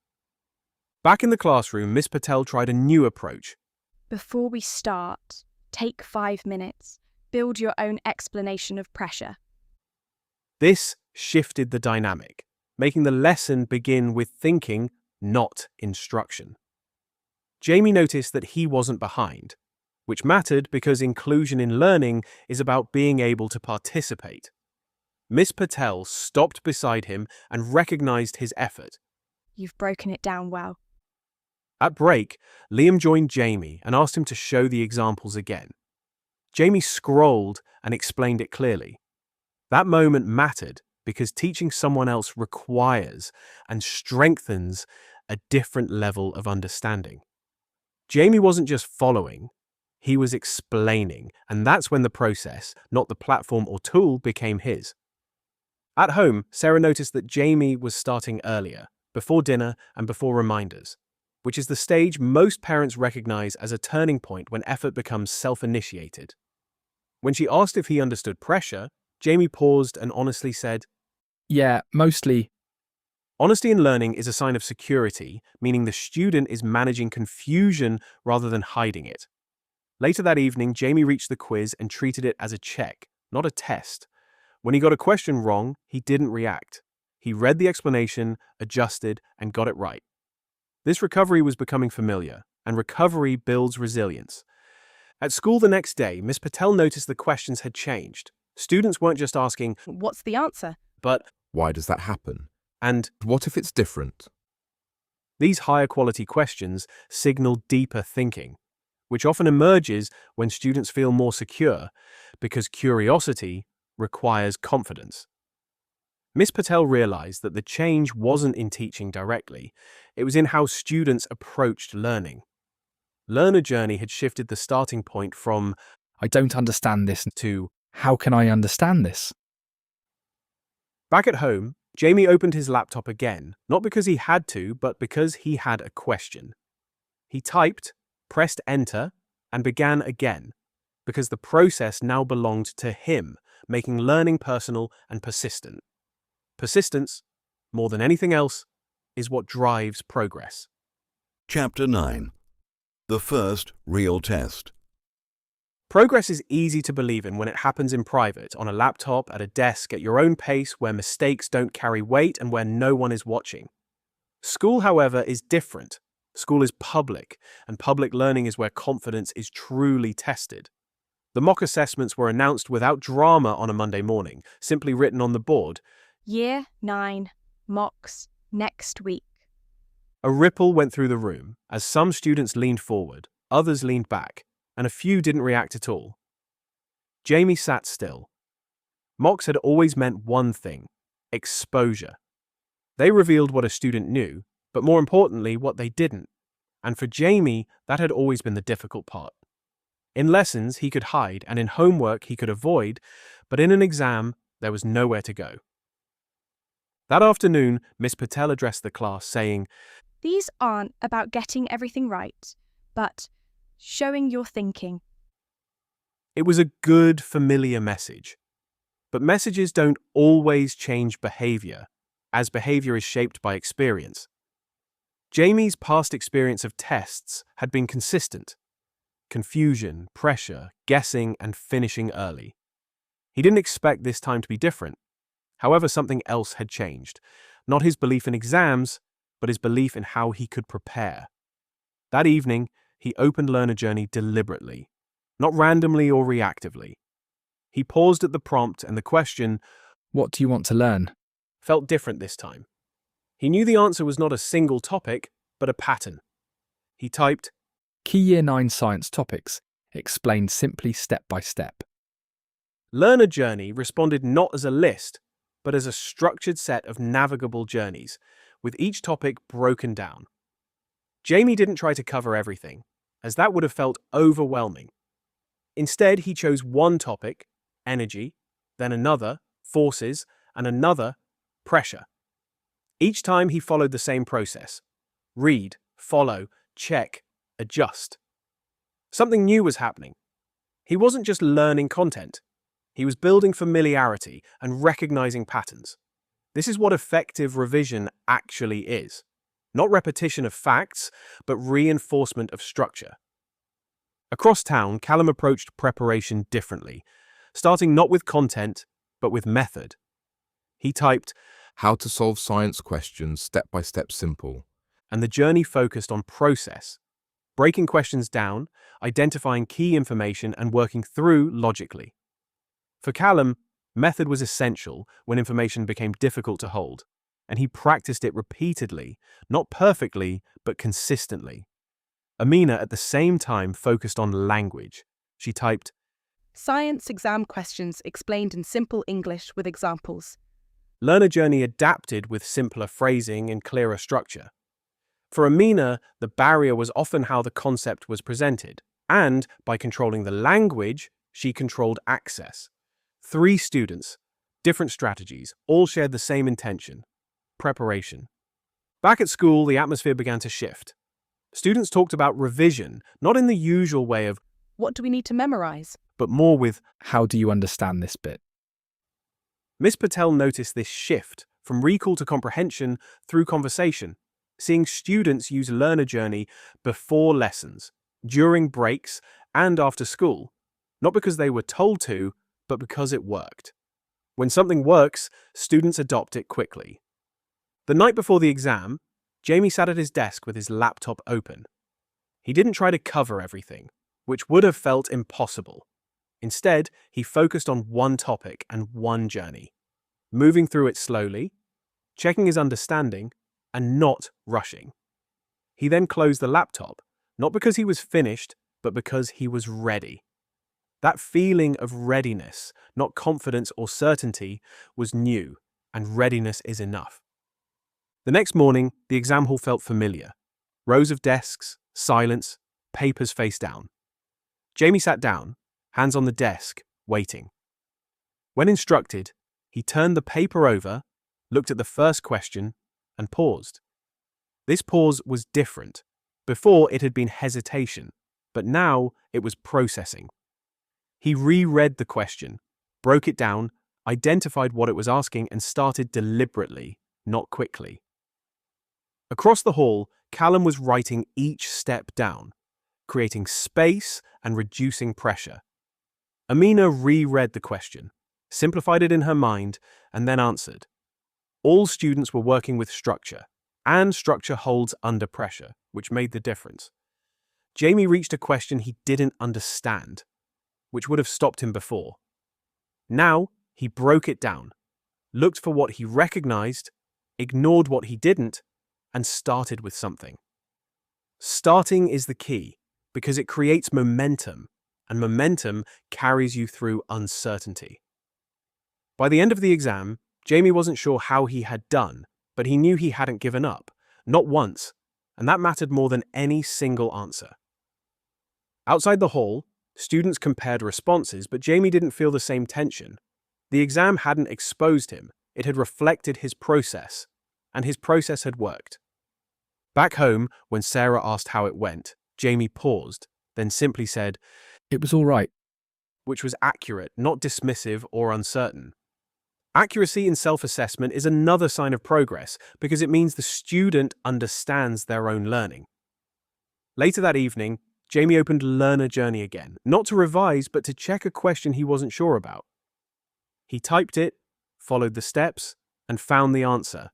Back in the classroom, Miss Patel tried a new approach. Before we start, take 5 minutes. Build your own explanation of pressure. This shifted the dynamic, making the lesson begin with thinking, not instruction. Jamie noticed that he wasn't behind, which mattered because inclusion in learning is about being able to participate. Miss Patel stopped beside him and recognized his effort. You've broken it down well. At break, Liam joined Jamie and asked him to show the examples again. Jamie scrolled and explained it clearly. That moment mattered because teaching someone else requires and strengthens a different level of understanding. Jamie wasn't just following, he was explaining, and that's when the process, not the platform or tool, became his. At home, Sarah noticed that Jamie was starting earlier, before dinner and before reminders, which is the stage most parents recognize as a turning point when effort becomes self-initiated. When she asked if he understood pressure, Jamie paused and honestly said, Yeah, mostly. Honesty in learning is a sign of security, meaning the student is managing confusion rather than hiding it. Later that evening, Jamie reached the quiz and treated it as a check, not a test. When he got a question wrong, he didn't react. He read the explanation, adjusted, and got it right. This recovery was becoming familiar, and recovery builds resilience. At school the next day, Miss Patel noticed the questions had changed. Students weren't just asking, What's the answer? but, Why does that happen? and What if it's different? these higher quality questions signal deeper thinking, which often emerges when students feel more secure, because curiosity requires confidence. Miss Patel realized that the change wasn't in teaching directly, it was in how students approached learning. Learner Journey had shifted the starting point from I don't understand this to. how can I understand this? Back at home, Jamie opened his laptop again, not because he had to, but because he had a question. He typed, pressed enter, and began again, because the process now belonged to him, making learning personal and persistent. Persistence, more than anything else, is what drives progress. Chapter 9. The First Real Test. Progress is easy to believe in when it happens in private, on a laptop, at a desk, at your own pace, where mistakes don't carry weight and where no one is watching. School, however, is different. School is public, and public learning is where confidence is truly tested. The mock assessments were announced without drama on a Monday morning, simply written on the board. Year 9, mocks, next week. A ripple went through the room as some students leaned forward, others leaned back, and a few didn't react at all. Jamie sat still. Mocks had always meant one thing: exposure. They revealed what a student knew, but more importantly, what they didn't. And for Jamie, that had always been the difficult part. In lessons, he could hide, and in homework, he could avoid, but in an exam, there was nowhere to go. That afternoon, Miss Patel addressed the class, saying, These aren't about getting everything right, but showing your thinking. It was a good, familiar message. But messages don't always change behavior, as behavior is shaped by experience. Jamie's past experience of tests had been consistent: confusion, pressure, guessing, and finishing early. He didn't expect this time to be different. However, something else had changed. Not his belief in exams, but his belief in how he could prepare. That evening, he opened Learner Journey deliberately, not randomly or reactively. He paused at the prompt, and the question, What do you want to learn? felt different this time. He knew the answer was not a single topic, but a pattern. He typed, Key Year 9 science topics, explained simply step by step. Learner Journey responded not as a list, but as a structured set of navigable journeys, with each topic broken down. Jamie didn't try to cover everything, as that would have felt overwhelming. Instead, he chose one topic, energy, then another, forces, and another, pressure. Each time he followed the same process: read, follow, check, adjust. Something new was happening. He wasn't just learning content. He was building familiarity and recognizing patterns. This is what effective revision actually is. Not repetition of facts, but reinforcement of structure. Across town, Callum approached preparation differently, starting not with content, but with method. He typed, How to solve science questions step by step simple. and the journey focused on process, breaking questions down, identifying key information, and working through logically. For Callum, method was essential when information became difficult to hold, and he practiced it repeatedly, not perfectly, but consistently. Amina, at the same time, focused on language. She typed, Science exam questions explained in simple English with examples. Learner Journey adapted with simpler phrasing and clearer structure. For Amina, the barrier was often how the concept was presented, and by controlling the language, she controlled access. 3 students, different strategies, all shared the same intention: preparation. Back at school, the atmosphere began to shift. Students talked about revision, not in the usual way of, What do we need to memorize? but more with, How do you understand this bit? Miss Patel noticed this shift from recall to comprehension through conversation, seeing students use Learner Journey before lessons, during breaks, and after school, not because they were told to, but because it worked. When something works, students adopt it quickly. The night before the exam, Jamie sat at his desk with his laptop open. He didn't try to cover everything, which would have felt impossible. Instead, he focused on one topic and one journey, moving through it slowly, checking his understanding, and not rushing. He then closed the laptop, not because he was finished, but because he was ready. That feeling of readiness, not confidence or certainty, was new, and readiness is enough. The next morning, the exam hall felt familiar. Rows of desks, silence, papers face down. Jamie sat down, hands on the desk, waiting. When instructed, he turned the paper over, looked at the first question, and paused. This pause was different. Before, it had been hesitation, but now it was processing. He reread the question, broke it down, identified what it was asking, and started deliberately, not quickly. Across the hall, Callum was writing each step down, creating space and reducing pressure. Amina reread the question, simplified it in her mind, and then answered. All students were working with structure, and structure holds under pressure, which made the difference. Jamie reached a question he didn't understand, which would have stopped him before. Now, he broke it down, looked for what he recognized, ignored what he didn't, and started with something. Starting is the key, because it creates momentum, and momentum carries you through uncertainty. By the end of the exam, Jamie wasn't sure how he had done, but he knew he hadn't given up, not once, and that mattered more than any single answer. Outside the hall, students compared responses, but Jamie didn't feel the same tension. The exam hadn't exposed him, it had reflected his process, and his process had worked. Back home, when Sarah asked how it went, Jamie paused, then simply said, It was all right. which was accurate, not dismissive or uncertain. Accuracy in self-assessment is another sign of progress because it means the student understands their own learning. Later that evening, Jamie opened Learner Journey again, not to revise but to check a question he wasn't sure about. He typed it, followed the steps, and found the answer.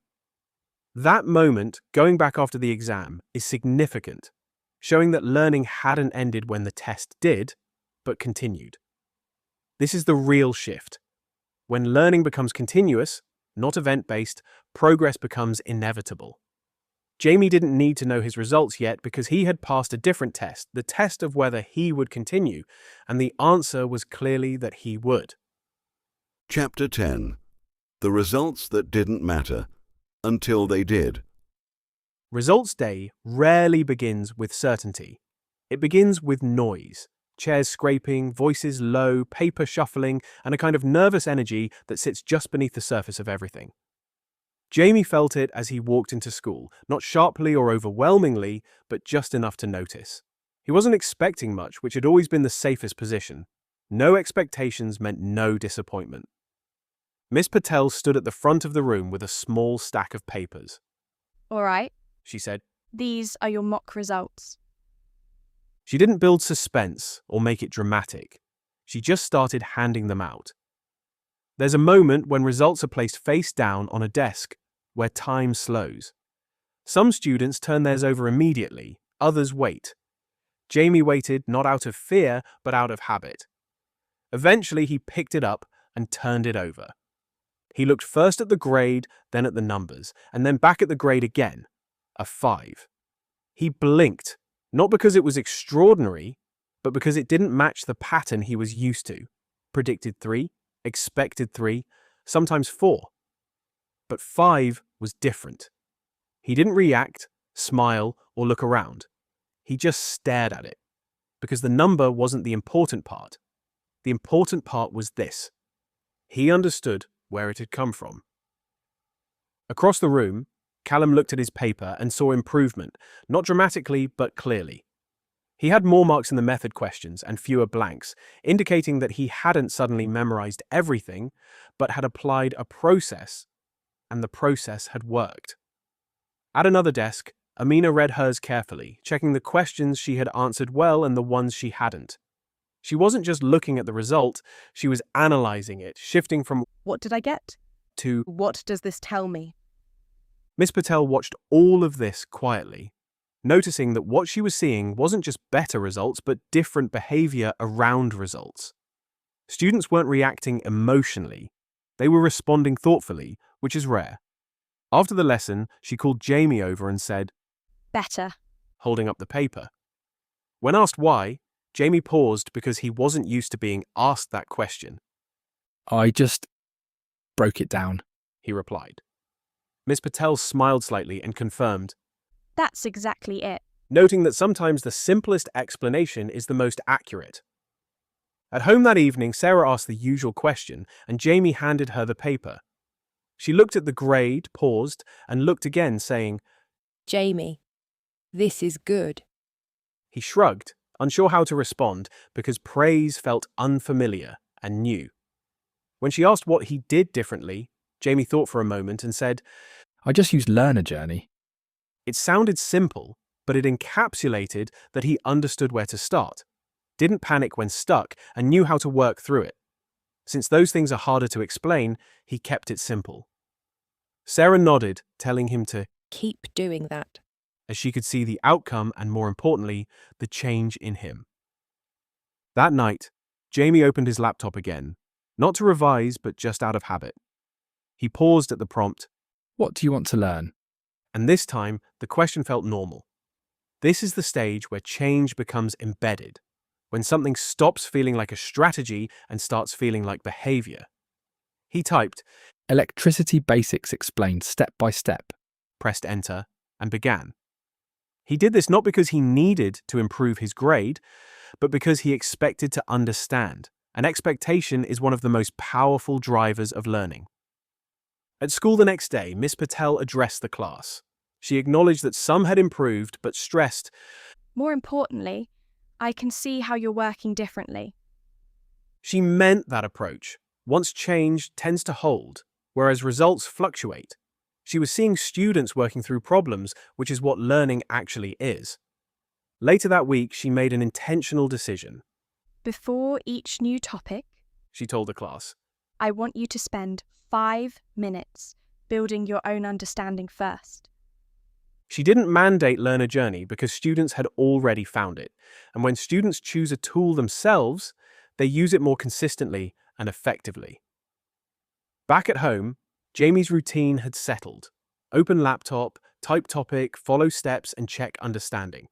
That moment, going back after the exam, is significant, showing that learning hadn't ended when the test did, but continued. This is the real shift. When learning becomes continuous, not event-based, progress becomes inevitable. Jamie didn't need to know his results yet because he had passed a different test, the test of whether he would continue, and the answer was clearly that he would. Chapter 10. The Results That Didn't Matter Until They Did. Results day rarely begins with certainty. It begins with noise. Chairs scraping, voices low, paper shuffling, and a kind of nervous energy that sits just beneath the surface of everything. Jamie felt it as he walked into school, not sharply or overwhelmingly, but just enough to notice. He wasn't expecting much, which had always been the safest position. No expectations meant no disappointment. Miss Patel stood at the front of the room with a small stack of papers. All right, She said. these are your mock results. She didn't build suspense or make it dramatic. She just started handing them out. There's a moment when results are placed face down on a desk, where time slows. Some students turn theirs over immediately, others wait. Jamie waited not out of fear, but out of habit. Eventually, he picked it up and turned it over. He looked first at the grade, then at the numbers, and then back at the grade again, a 5. He blinked, not because it was extraordinary, but because it didn't match the pattern he was used to. Predicted 3, expected 3, sometimes 4. But 5 was different. He didn't react, smile, or look around. He just stared at it, because the number wasn't the important part. The important part was this. He understood where it had come from. Across the room, Callum looked at his paper and saw improvement, not dramatically but clearly. He had more marks in the method questions and fewer blanks, indicating that he hadn't suddenly memorized everything, but had applied a process, and the process had worked. At another desk, Amina read hers carefully, checking the questions she had answered well and the ones she hadn't. She wasn't just looking at the result, she was analyzing it, shifting from What did I get? to. What does this tell me? Miss Patel watched all of this quietly, noticing that what she was seeing wasn't just better results, but different behavior around results. Students weren't reacting emotionally. They were responding thoughtfully, which is rare. After the lesson, she called Jamie over and said, Better. holding up the paper. When asked why, Jamie paused because he wasn't used to being asked that question. I just broke it down. He replied. Miss Patel smiled slightly and confirmed, That's exactly it. noting that sometimes the simplest explanation is the most accurate. At home that evening, Sarah asked the usual question, and Jamie handed her the paper. She looked at the grade, paused, and looked again, saying, Jamie, this is good. He shrugged, unsure how to respond, because praise felt unfamiliar and new. When she asked what he did differently, Jamie thought for a moment and said, I just used Learner Journey. It sounded simple, but it encapsulated that he understood where to start. didn't panic when stuck, and knew how to work through it. Since those things are harder to explain, he kept it simple. Sarah nodded, telling him to, Keep doing that. as she could see the outcome and, more importantly, the change in him. That night, Jamie opened his laptop again, not to revise, but just out of habit. He paused at the prompt, What do you want to learn? and this time the question felt normal. This is the stage where change becomes embedded, when something stops feeling like a strategy and starts feeling like behavior. He typed, Electricity basics explained step by step. pressed enter, and began. He did this not because he needed to improve his grade, but because he expected to understand. And expectation is one of the most powerful drivers of learning. At school the next day, Miss Patel addressed the class. She acknowledged that some had improved, but stressed, More importantly, I can see how you're working differently. she meant that approach. Once change tends to hold, whereas results fluctuate. She was seeing students working through problems, which is what learning actually is. Later that week, she made an intentional decision. Before each new topic, She told the class, I want you to spend 5 minutes building your own understanding first. she didn't mandate learner journey because students had already found it. And when students choose a tool themselves, they use it more consistently and effectively. Back at home, Jamie's routine had settled. Open laptop, type topic, follow steps, and check understanding.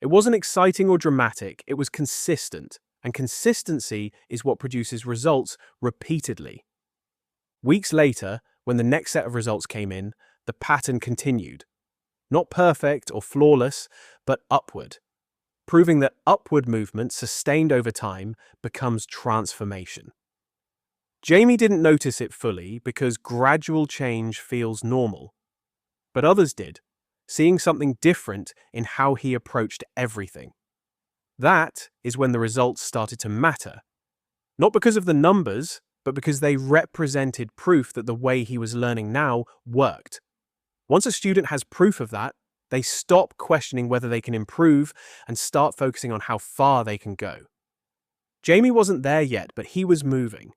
It wasn't exciting or dramatic, it was consistent, and consistency is what produces results repeatedly. Weeks later, when the next set of results came in, the pattern continued. Not perfect or flawless, but upward, proving that upward movement sustained over time becomes transformation. Jamie didn't notice it fully because gradual change feels normal. But others did, seeing something different in how he approached everything. That is when the results started to matter. Not because of the numbers, but because they represented proof that the way he was learning now worked. Once a student has proof of that, they stop questioning whether they can improve and start focusing on how far they can go. Jamie wasn't there yet, but he was moving.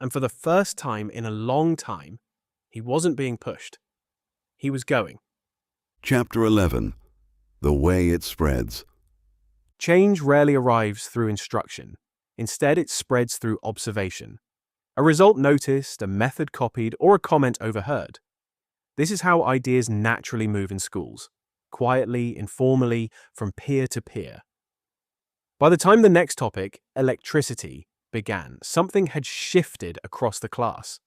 And for the first time in a long time, he wasn't being pushed. He was going. Chapter 11. The Way It Spreads. Change rarely arrives through instruction. Instead, it spreads through observation. A result noticed, a method copied, or a comment overheard. This is how ideas naturally move in schools, quietly, informally, from peer to peer. By the time the next topic, electricity, began, something had shifted across the class.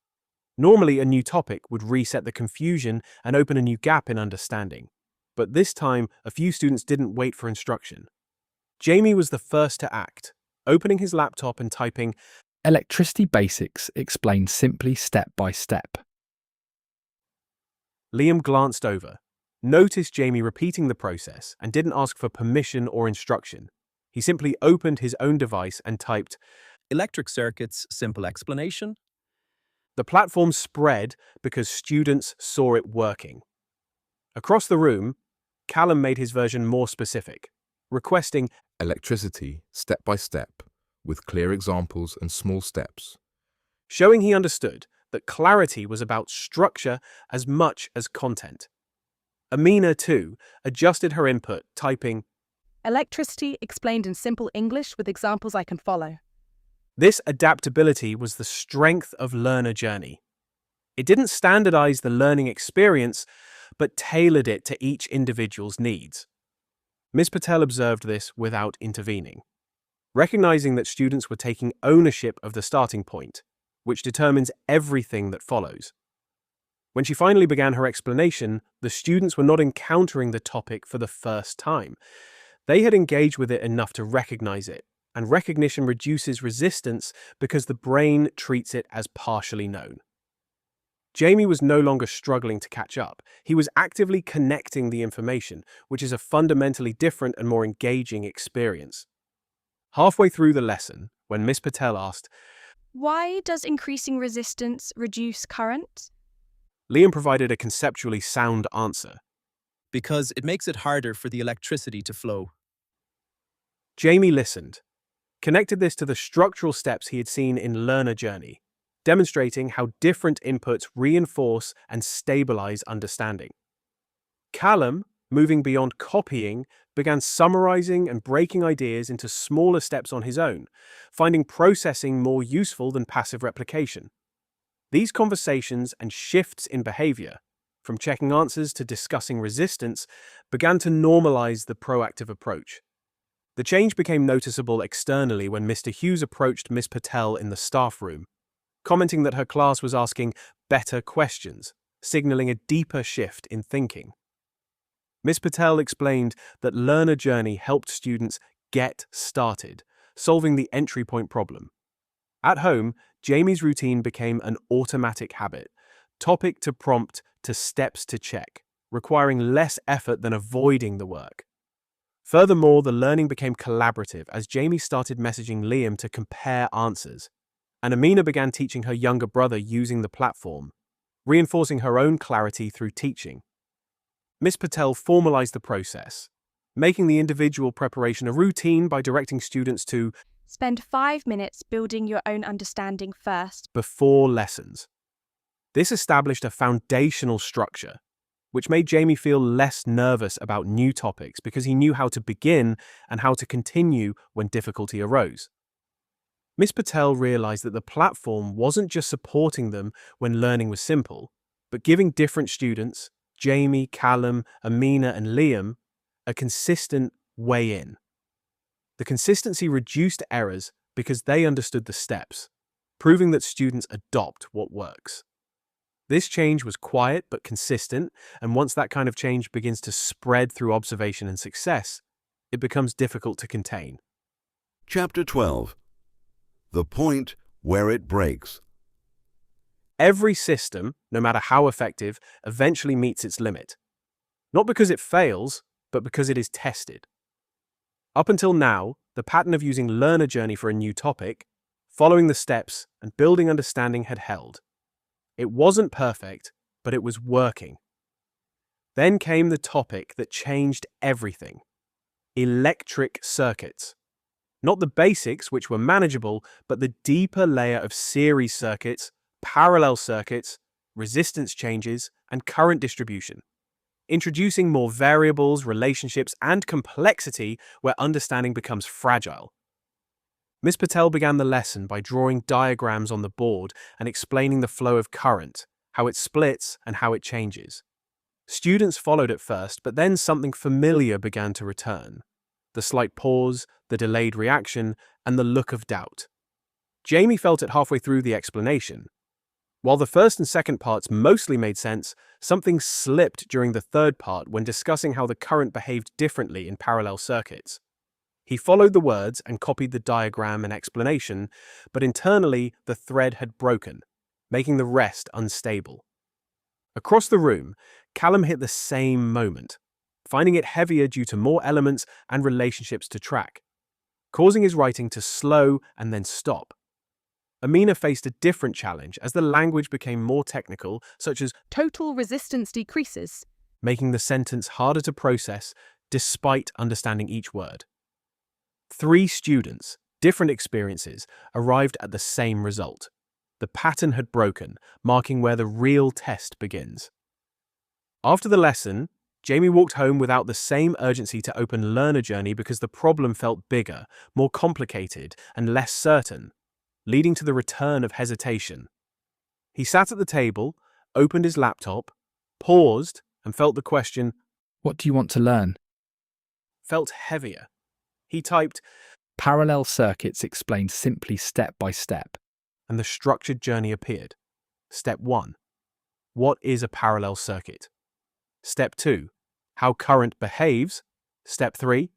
Normally, a new topic would reset the confusion and open a new gap in understanding. But this time, a few students didn't wait for instruction. Jamie was the first to act, opening his laptop and typing, Electricity basics explained simply step by step. Liam glanced over, noticed Jamie repeating the process, and didn't ask for permission or instruction. He simply opened his own device and typed. Electric circuits, simple explanation. The platform spread because students saw it working. Across the room, Callum made his version more specific, requesting, Electricity, step by step, with clear examples and small steps. showing he understood that clarity was about structure as much as content. Amina, too, adjusted her input, typing, Electricity explained in simple English with examples I can follow. This adaptability was the strength of learner journey. It didn't standardize the learning experience, but tailored it to each individual's needs. Ms. Patel observed this without intervening, recognizing that students were taking ownership of the starting point, which determines everything that follows. When she finally began her explanation, the students were not encountering the topic for the first time. They had engaged with it enough to recognize it, and recognition reduces resistance because the brain treats it as partially known. Jamie was no longer struggling to catch up. He was actively connecting the information, which is a fundamentally different and more engaging experience. Halfway through the lesson, when Miss Patel asked, Why does increasing resistance reduce current? Liam provided a conceptually sound answer. Because it makes it harder for the electricity to flow. Jamie listened, connected this to the structural steps he had seen in Learner Journey, demonstrating how different inputs reinforce and stabilize understanding. Callum, moving beyond copying, began summarizing and breaking ideas into smaller steps on his own, finding processing more useful than passive replication. These conversations and shifts in behavior, from checking answers to discussing resistance, began to normalize the proactive approach. The change became noticeable externally when Mr. Hughes approached Miss Patel in the staff room, commenting that her class was asking better questions, signaling a deeper shift in thinking. Miss Patel explained that Learner Journey helped students get started, solving the entry point problem. At home, Jamie's routine became an automatic habit, topic to prompt to steps to check, requiring less effort than avoiding the work. Furthermore, the learning became collaborative as Jamie started messaging Liam to compare answers, and Amina began teaching her younger brother using the platform, reinforcing her own clarity through teaching. Miss Patel formalized the process, making the individual preparation a routine by directing students to Spend 5 minutes building your own understanding first. before lessons. This established a foundational structure, which made Jamie feel less nervous about new topics because he knew how to begin and how to continue when difficulty arose. Miss Patel realized that the platform wasn't just supporting them when learning was simple, but giving different students, Jamie, Callum, Amina, and Liam, a consistent way in. The consistency reduced errors because they understood the steps, proving that students adopt what works. This change was quiet but consistent, and once that kind of change begins to spread through observation and success, it becomes difficult to contain. Chapter 12. The Point Where It Breaks. Every system, no matter how effective, eventually meets its limit. Not because it fails, but because it is tested. Up until now, the pattern of using Learner Journey for a new topic, following the steps, and building understanding had held. It wasn't perfect, but it was working. Then came the topic that changed everything: electric circuits. Not the basics, which were manageable, but the deeper layer of series circuits, parallel circuits, resistance changes, and current distribution, introducing more variables, relationships, and complexity where understanding becomes fragile. Miss Patel began the lesson by drawing diagrams on the board and explaining the flow of current, how it splits, and how it changes. Students followed at first, but then something familiar began to return: the slight pause, the delayed reaction, and the look of doubt. Jamie felt it halfway through the explanation. While the first and second parts mostly made sense, something slipped during the third part when discussing how the current behaved differently in parallel circuits. He followed the words and copied the diagram and explanation, but internally the thread had broken, making the rest unstable. Across the room, Callum hit the same moment, finding it heavier due to more elements and relationships to track, causing his writing to slow and then stop. Amina faced a different challenge as the language became more technical, such as Total resistance decreases. making the sentence harder to process despite understanding each word. 3 students, different experiences, arrived at the same result. The pattern had broken, marking where the real test begins. After the lesson, Jamie walked home without the same urgency to open Learner Journey because the problem felt bigger, more complicated, and less certain, leading to the return of hesitation. He sat at the table, opened his laptop, paused, and felt the question What do you want to learn? felt heavier. He typed, Parallel circuits explained simply step by step. and the structured journey appeared. Step 1. What is a parallel circuit? Step 2. How current behaves. Step 3.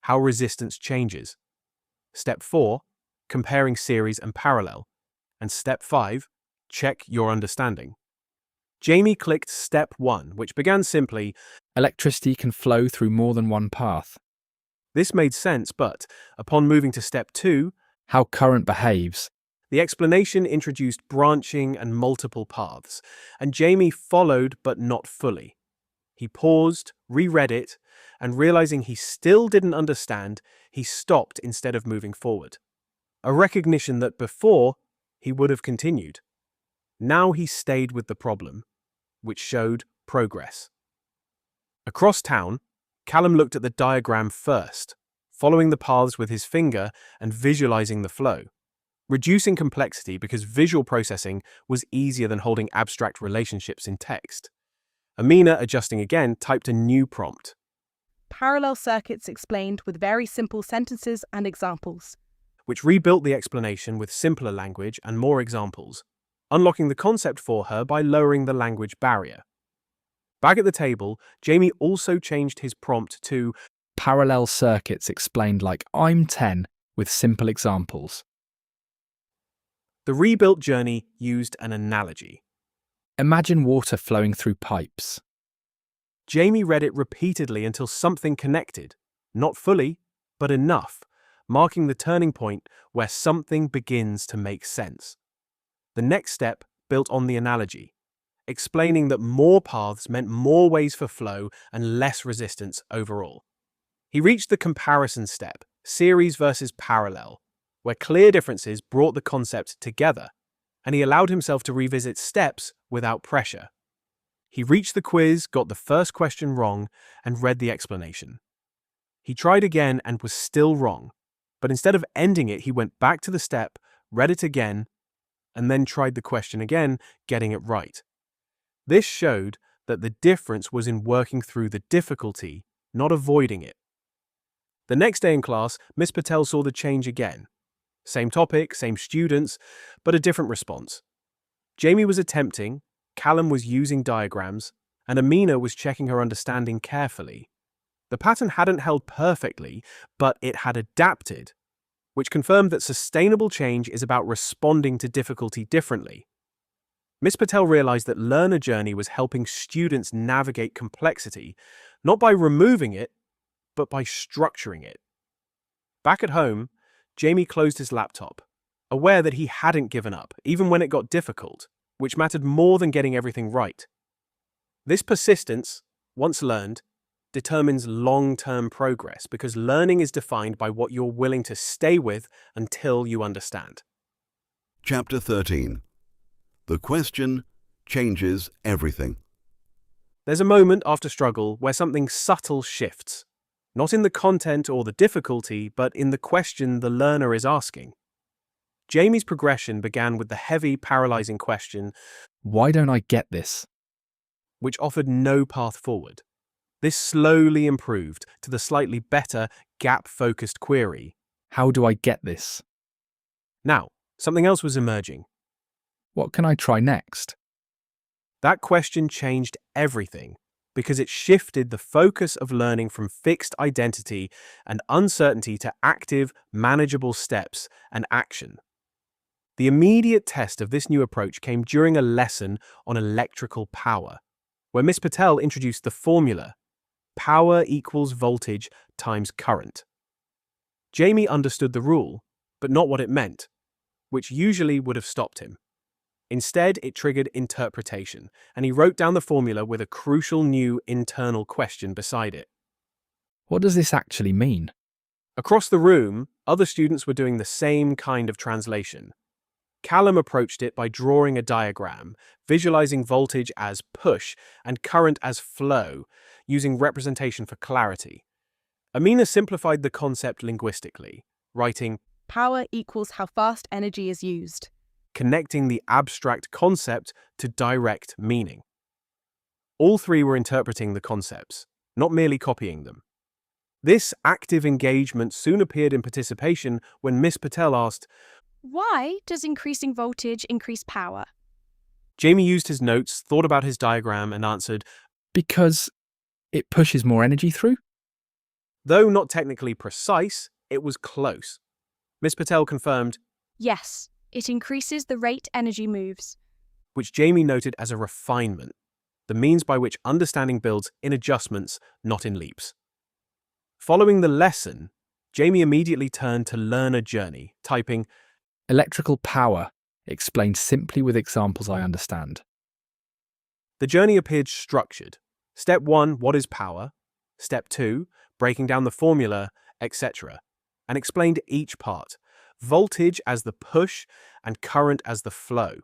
How resistance changes. Step 4. Comparing series and parallel. And Step 5. Check your understanding. Jamie clicked Step 1, which began simply. Electricity can flow through more than one path. This made sense, but upon moving to Step 2, How current behaves. the explanation introduced branching and multiple paths, and Jamie followed but not fully. He paused, reread it, and realizing he still didn't understand, he stopped instead of moving forward. A recognition that before he would have continued. Now he stayed with the problem, which showed progress. Across town, Callum looked at the diagram first, following the paths with his finger and visualizing the flow, reducing complexity because visual processing was easier than holding abstract relationships in text. Amina, adjusting again, typed a new prompt. Parallel circuits explained with very simple sentences and examples. Which rebuilt the explanation with simpler language and more examples, unlocking the concept for her by lowering the language barrier. Back at the table, Jamie also changed his prompt to Parallel circuits explained like I'm 10 with simple examples. the rebuilt journey used an analogy. Imagine water flowing through pipes. Jamie read it repeatedly until something connected, not fully, but enough, marking the turning point where something begins to make sense. The next step built on the analogy, explaining that more paths meant more ways for flow and less resistance overall. He reached the comparison step, series versus parallel, where clear differences brought the concept together, and he allowed himself to revisit steps without pressure. He reached the quiz, got the first question wrong, and read the explanation. He tried again and was still wrong, but instead of ending it, he went back to the step, read it again, and then tried the question again, getting it right. This showed that the difference was in working through the difficulty, not avoiding it. The next day in class, Miss Patel saw the change again. Same topic, same students, but a different response. Jamie was attempting, Callum was using diagrams, and Amina was checking her understanding carefully. The pattern hadn't held perfectly, but it had adapted, which confirmed that sustainable change is about responding to difficulty differently. Miss Patel realized that Learner Journey was helping students navigate complexity, not by removing it, but by structuring it. Back at home, Jamie closed his laptop, aware that he hadn't given up, even when it got difficult, which mattered more than getting everything right. This persistence, once learned, determines long-term progress because learning is defined by what you're willing to stay with until you understand. Chapter 13. The question changes everything. There's a moment after struggle where something subtle shifts, not in the content or the difficulty, but in the question the learner is asking. Jamie's progression began with the heavy, paralyzing question, Why don't I get this? which offered no path forward. This slowly improved to the slightly better, gap-focused query. How do I get this? Now, something else was emerging. What can I try next? That question changed everything because it shifted the focus of learning from fixed identity and uncertainty to active, manageable steps and action. The immediate test of this new approach came during a lesson on electrical power, where Miss Patel introduced the formula, power equals voltage times current. Jamie understood the rule, but not what it meant, which usually would have stopped him. Instead, it triggered interpretation, and he wrote down the formula with a crucial new internal question beside it. What does this actually mean? Across the room, other students were doing the same kind of translation. Callum approached it by drawing a diagram, visualizing voltage as push and current as flow, using representation for clarity. Amina simplified the concept linguistically, writing, Power equals how fast energy is used. connecting the abstract concept to direct meaning. All three were interpreting the concepts, not merely copying them. This active engagement soon appeared in participation when Miss Patel asked, Why does increasing voltage increase power? Jamie used his notes, thought about his diagram, and answered, Because it pushes more energy through? though not technically precise, it was close. Miss Patel confirmed, Yes, it increases the rate energy moves. which Jamie noted as a refinement, the means by which understanding builds in adjustments, not in leaps. Following the lesson, Jamie immediately turned to Learner Journey, typing, Electrical power, explained simply with examples I understand. The journey appeared structured, Step 1, what is power? Step 2, breaking down the formula, etc., and explained each part, voltage as the push and current as the flow.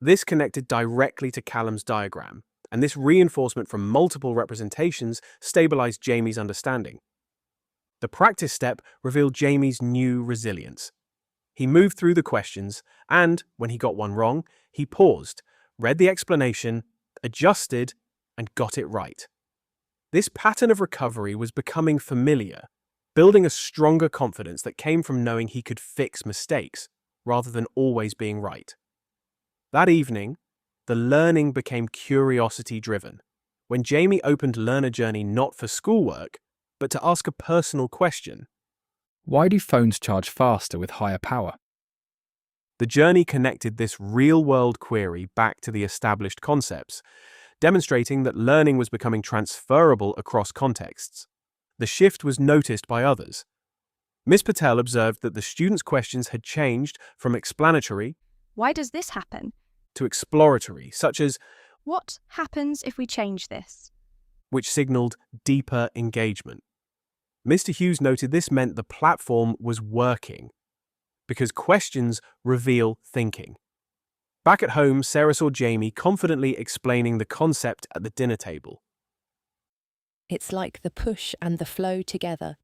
This connected directly to Callum's diagram, and this reinforcement from multiple representations stabilized Jamie's understanding. The practice step revealed Jamie's new resilience. He moved through the questions, and, when he got one wrong, he paused, read the explanation, adjusted, and got it right. This pattern of recovery was becoming familiar, building a stronger confidence that came from knowing he could fix mistakes, rather than always being right. That evening, the learning became curiosity-driven. When Jamie opened Learner Journey not for schoolwork, but to ask a personal question, Why do phones charge faster with higher power? the journey connected this real-world query back to the established concepts, demonstrating that learning was becoming transferable across contexts. The shift was noticed by others. Miss Patel observed that the students' questions had changed from explanatory Why does this happen? to exploratory, such as, What happens if we change this? which signaled deeper engagement. Mr. Hughes noted this meant the platform was working, because questions reveal thinking. Back at home, Sarah saw Jamie confidently explaining the concept at the dinner table, It's like the push and the flow together.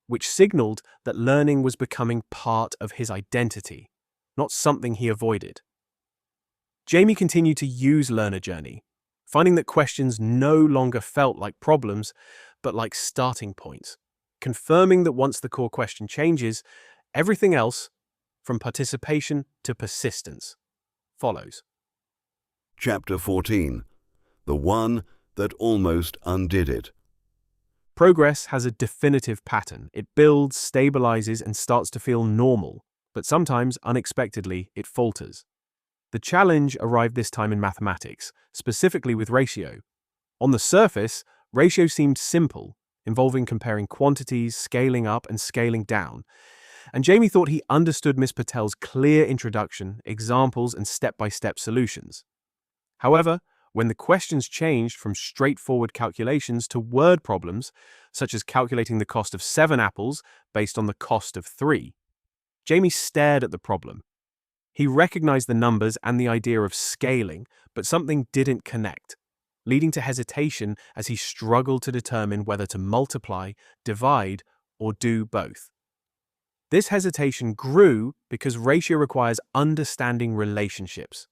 which signaled that learning was becoming part of his identity, not something he avoided. Jamie continued to use Learner Journey, finding that questions no longer felt like problems, but like starting points, confirming that once the core question changes, everything else, from participation to persistence, follows. Chapter 14. The One That Almost Undid It. Progress has a definitive pattern. It builds, stabilizes, and starts to feel normal, but sometimes, unexpectedly, it falters. The challenge arrived this time in mathematics, specifically with ratio. On the surface, ratio seemed simple, involving comparing quantities, scaling up and scaling down, and Jamie thought he understood Miss Patel's clear introduction, examples, and step-by-step solutions. However, when the questions changed from straightforward calculations to word problems, such as calculating the cost of 7 apples based on the cost of 3, Jamie stared at the problem. He recognized the numbers and the idea of scaling, but something didn't connect, leading to hesitation as he struggled to determine whether to multiply, divide, or do both. This hesitation grew because ratio requires understanding relationships,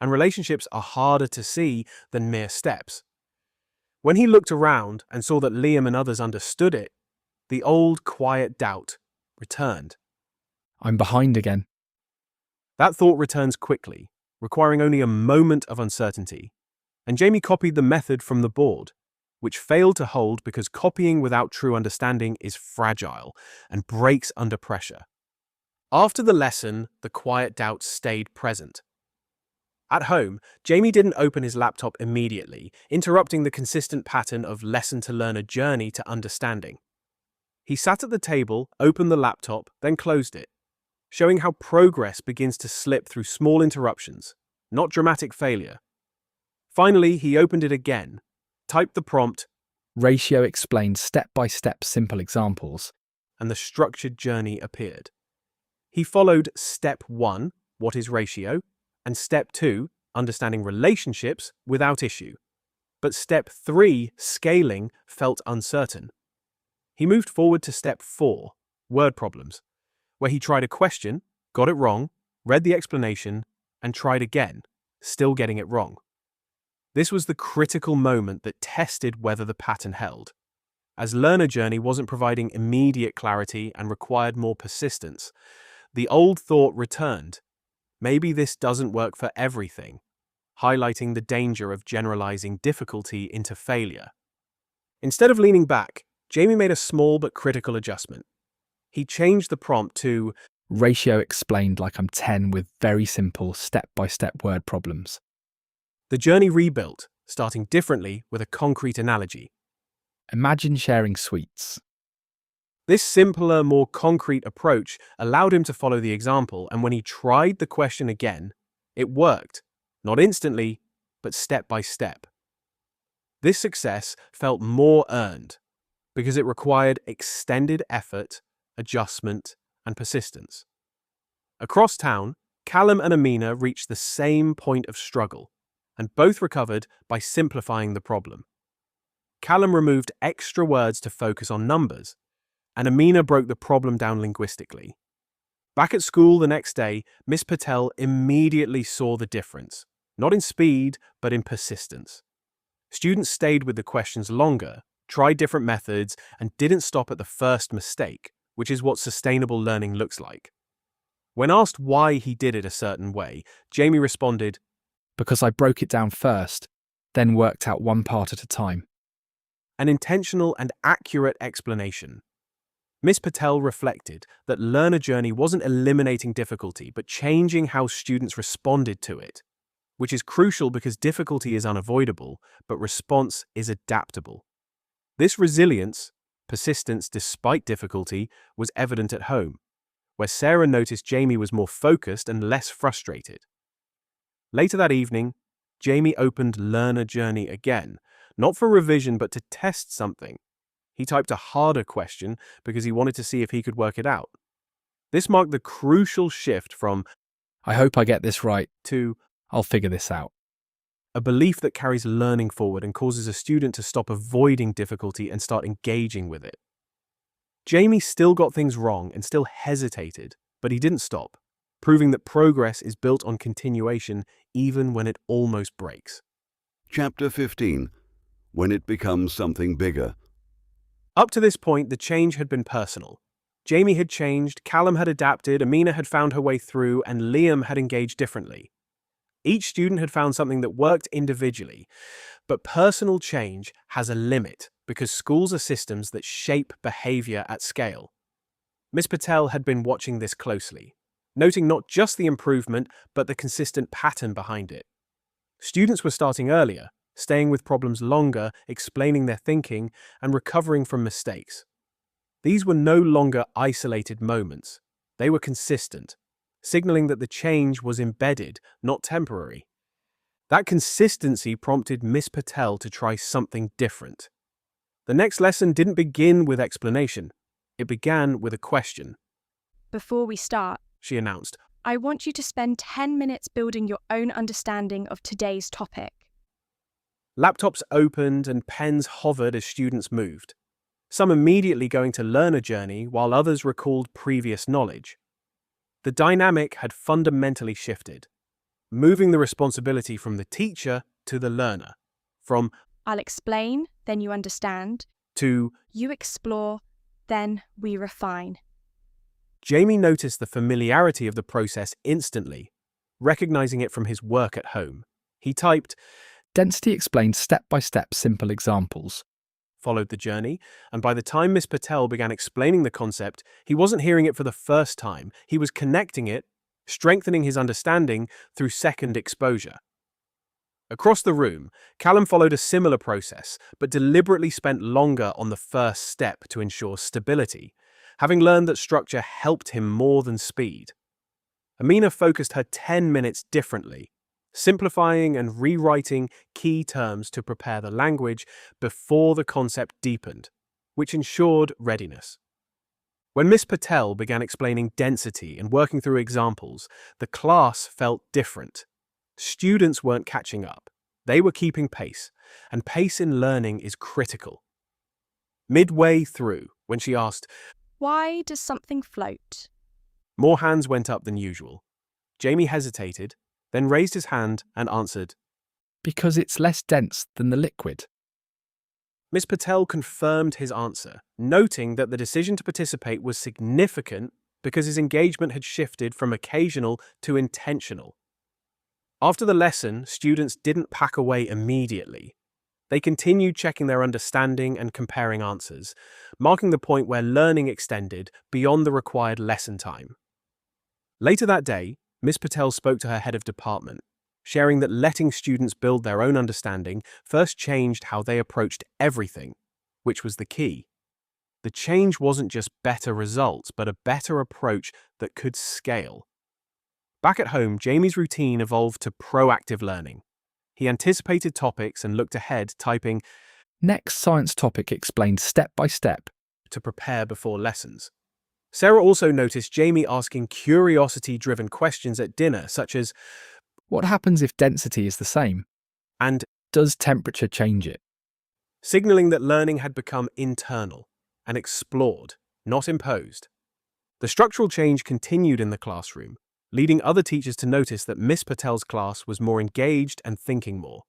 and relationships are harder to see than mere steps. When he looked around and saw that Liam and others understood it, the old quiet doubt returned. I'm behind again. That thought returns quickly, requiring only a moment of uncertainty, and Jamie copied the method from the board, which failed to hold because copying without true understanding is fragile and breaks under pressure. After the lesson, the quiet doubt stayed present. At home, Jamie didn't open his laptop immediately, interrupting the consistent pattern of lesson-to-learner journey to understanding. He sat at the table, opened the laptop, then closed it, showing how progress begins to slip through small interruptions, not dramatic failure. Finally, he opened it again, typed the prompt, Ratio explained step-by-step simple examples. and the structured journey appeared. He followed Step 1, what is ratio, and Step 2, understanding relationships, without issue. But Step 3, scaling, felt uncertain. He moved forward to Step 4, word problems, where he tried a question, got it wrong, read the explanation, and tried again, still getting it wrong. This was the critical moment that tested whether the pattern held. As Learner Journey wasn't providing immediate clarity and required more persistence, the old thought returned. Maybe this doesn't work for everything, highlighting the danger of generalizing difficulty into failure. Instead of leaning back, Jamie made a small but critical adjustment. He changed the prompt to Ratio explained like I'm 10 with very simple step-by-step word problems. the journey rebuilt, starting differently with a concrete analogy. Imagine sharing sweets. This simpler, more concrete approach allowed him to follow the example, and when he tried the question again, it worked, not instantly, but step by step. This success felt more earned because it required extended effort, adjustment, and persistence. Across town, Callum and Amina reached the same point of struggle, and both recovered by simplifying the problem. Callum removed extra words to focus on numbers, and Amina broke the problem down linguistically. Back at school the next day, Miss Patel immediately saw the difference, not in speed, but in persistence. Students stayed with the questions longer, tried different methods, and didn't stop at the first mistake, which is what sustainable learning looks like. When asked why he did it a certain way, Jamie responded, Because I broke it down first, then worked out one part at a time. an intentional and accurate explanation. Miss Patel reflected that Learner Journey wasn't eliminating difficulty, but changing how students responded to it, which is crucial because difficulty is unavoidable, but response is adaptable. This resilience, persistence despite difficulty, was evident at home, where Sarah noticed Jamie was more focused and less frustrated. Later that evening, Jamie opened Learner Journey again, not for revision but to test something. He typed a harder question because he wanted to see if he could work it out. This marked the crucial shift from I hope I get this right to I'll figure this out. a belief that carries learning forward and causes a student to stop avoiding difficulty and start engaging with it. Jamie still got things wrong and still hesitated, but he didn't stop, proving that progress is built on continuation even when it almost breaks. Chapter 15. When it becomes something bigger. Up to this point, the change had been personal. Jamie had changed, Callum had adapted, Amina had found her way through, and Liam had engaged differently. Each student had found something that worked individually, but personal change has a limit because schools are systems that shape behavior at scale. Miss Patel had been watching this closely, noting not just the improvement, but the consistent pattern behind it. Students were starting earlier, staying with problems longer, explaining their thinking, and recovering from mistakes. These were no longer isolated moments. They were consistent, signaling that the change was embedded, not temporary. That consistency prompted Miss Patel to try something different. The next lesson didn't begin with explanation. It began with a question. Before we start, She announced, I want you to spend 10 minutes building your own understanding of today's topic. Laptops opened and pens hovered as students moved, some immediately going to Learner Journey while others recalled previous knowledge. The dynamic had fundamentally shifted, moving the responsibility from the teacher to the learner, from I'll explain, then you understand. to You explore, then we refine. Jamie noticed the familiarity of the process instantly, recognizing it from his work at home. He typed, Density explained step-by-step simple examples. followed the journey, and by the time Miss Patel began explaining the concept, he wasn't hearing it for the first time. He was connecting it, strengthening his understanding through second exposure. Across the room, Callum followed a similar process, but deliberately spent longer on the first step to ensure stability, having learned that structure helped him more than speed. Amina focused her 10 minutes differently, simplifying and rewriting key terms to prepare the language before the concept deepened, which ensured readiness. When Miss Patel began explaining density and working through examples, the class felt different. Students weren't catching up. They were keeping pace, and pace in learning is critical. Midway through, when she asked, Why does something float? more hands went up than usual. Jamie hesitated, then raised his hand and answered. Because it's less dense than the liquid. Miss Patel confirmed his answer, noting that the decision to participate was significant because his engagement had shifted from occasional to intentional. After the lesson, students didn't pack away immediately. They continued checking their understanding and comparing answers, marking the point where learning extended beyond the required lesson time. Later that day, Miss Patel spoke to her head of department, sharing that letting students build their own understanding first changed how they approached everything, which was the key. The change wasn't just better results, but a better approach that could scale. Back at home, Jamie's routine evolved to proactive learning. He anticipated topics and looked ahead, typing Next science topic explained step by step. to prepare before lessons. Sarah also noticed Jamie asking curiosity-driven questions at dinner, such as, What happens if density is the same? and Does temperature change it? signaling that learning had become internal and explored, not imposed. The structural change continued in the classroom, leading other teachers to notice that Miss Patel's class was more engaged and thinking more.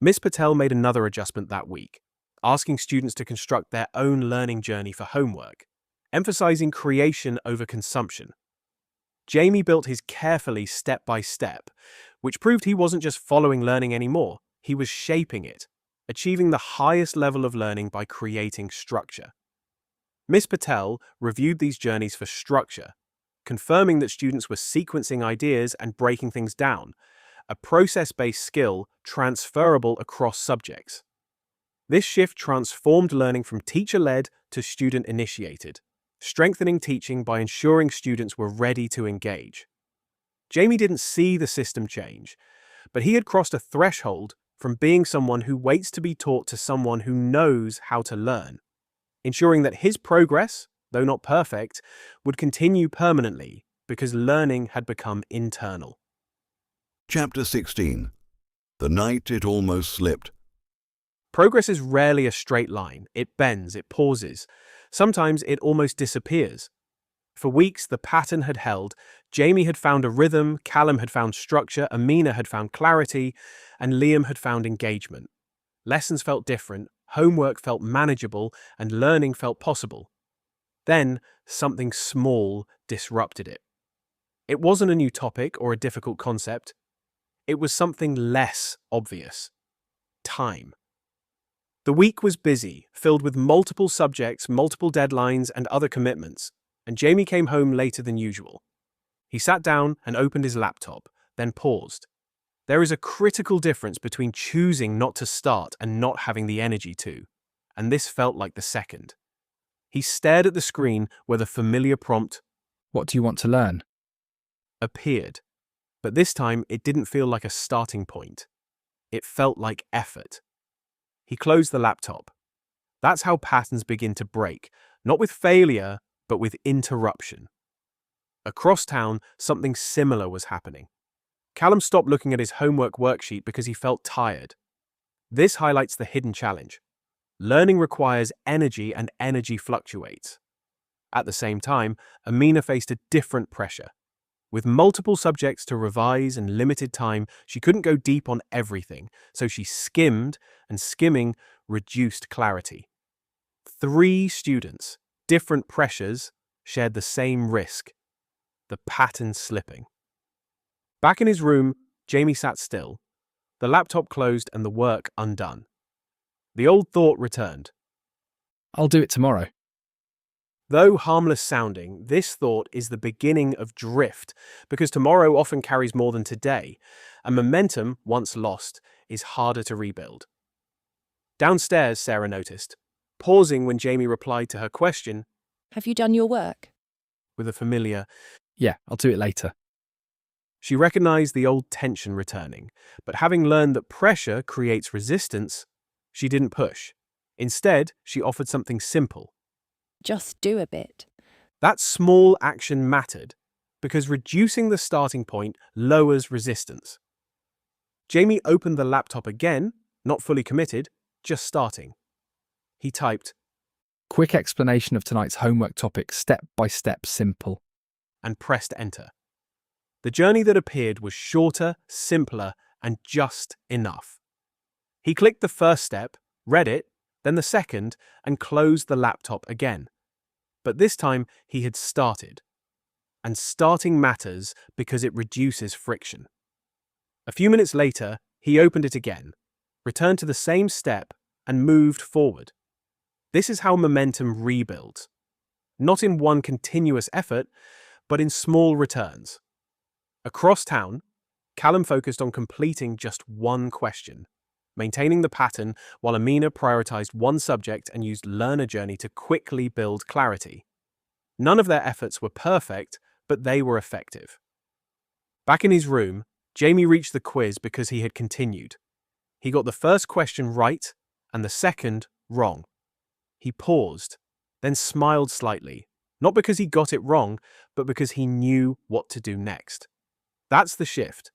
Miss Patel made another adjustment that week, asking students to construct their own learning journey for homework, emphasizing creation over consumption. Jamie built his carefully step by step, which proved he wasn't just following learning anymore, he was shaping it, achieving the highest level of learning by creating structure. Miss Patel reviewed these journeys for structure, confirming that students were sequencing ideas and breaking things down, a process-based skill transferable across subjects. This shift transformed learning from teacher-led to student-initiated, strengthening teaching by ensuring students were ready to engage. Jamie didn't see the system change, but he had crossed a threshold from being someone who waits to be taught to someone who knows how to learn, ensuring that his progress, though not perfect, would continue permanently because learning had become internal. Chapter 16. The Night It Almost Slipped. Progress is rarely a straight line. It bends, it pauses. Sometimes it almost disappears. For weeks, the pattern had held. Jamie had found a rhythm, Callum had found structure, Amina had found clarity, and Liam had found engagement. Lessons felt different, homework felt manageable, and learning felt possible. Then, something small disrupted it. It wasn't a new topic or a difficult concept. It was something less obvious. Time. The week was busy, filled with multiple subjects, multiple deadlines, and other commitments, and Jamie came home later than usual. He sat down and opened his laptop, then paused. There is a critical difference between choosing not to start and not having the energy to, and this felt like the second. He stared at the screen where the familiar prompt, What do you want to learn? appeared, but this time it didn't feel like a starting point. It felt like effort. He closed the laptop. That's how patterns begin to break, not with failure, but with interruption. Across town, something similar was happening. Callum stopped looking at his homework worksheet because he felt tired. This highlights the hidden challenge. Learning requires energy, and energy fluctuates. At the same time, Amina faced a different pressure. With multiple subjects to revise and limited time, she couldn't go deep on everything, so she skimmed, and skimming reduced clarity. 3 students, different pressures, shared the same risk: the pattern slipping. Back in his room, Jamie sat still, the laptop closed and the work undone. The old thought returned. I'll do it tomorrow. Though harmless sounding, this thought is the beginning of drift, because tomorrow often carries more than today, and momentum, once lost, is harder to rebuild. Downstairs, Sarah noticed, pausing when Jamie replied to her question Have you done your work? with a familiar, Yeah, I'll do it later. she recognized the old tension returning, but having learned that pressure creates resistance, she didn't push. Instead, she offered something simple. Just do a bit. That small action mattered, because reducing the starting point lowers resistance. Jamie opened the laptop again, not fully committed, just starting. He typed, Quick explanation of tonight's homework topic, step by step, simple. and pressed enter. The journey that appeared was shorter, simpler, and just enough. He clicked the first step, read it, then the second, and closed the laptop again. But this time he had started. And starting matters because it reduces friction. A few minutes later, he opened it again, returned to the same step, and moved forward. This is how momentum rebuilds. Not in one continuous effort, but in small returns. Across town, Callum focused on completing just one question, maintaining the pattern while Amina prioritized one subject and used Learner Journey to quickly build clarity. None of their efforts were perfect, but they were effective. Back in his room, Jamie reached the quiz because he had continued. He got the first question right and the second wrong. He paused, then smiled slightly, not because he got it wrong, but because he knew what to do next. That's the shift,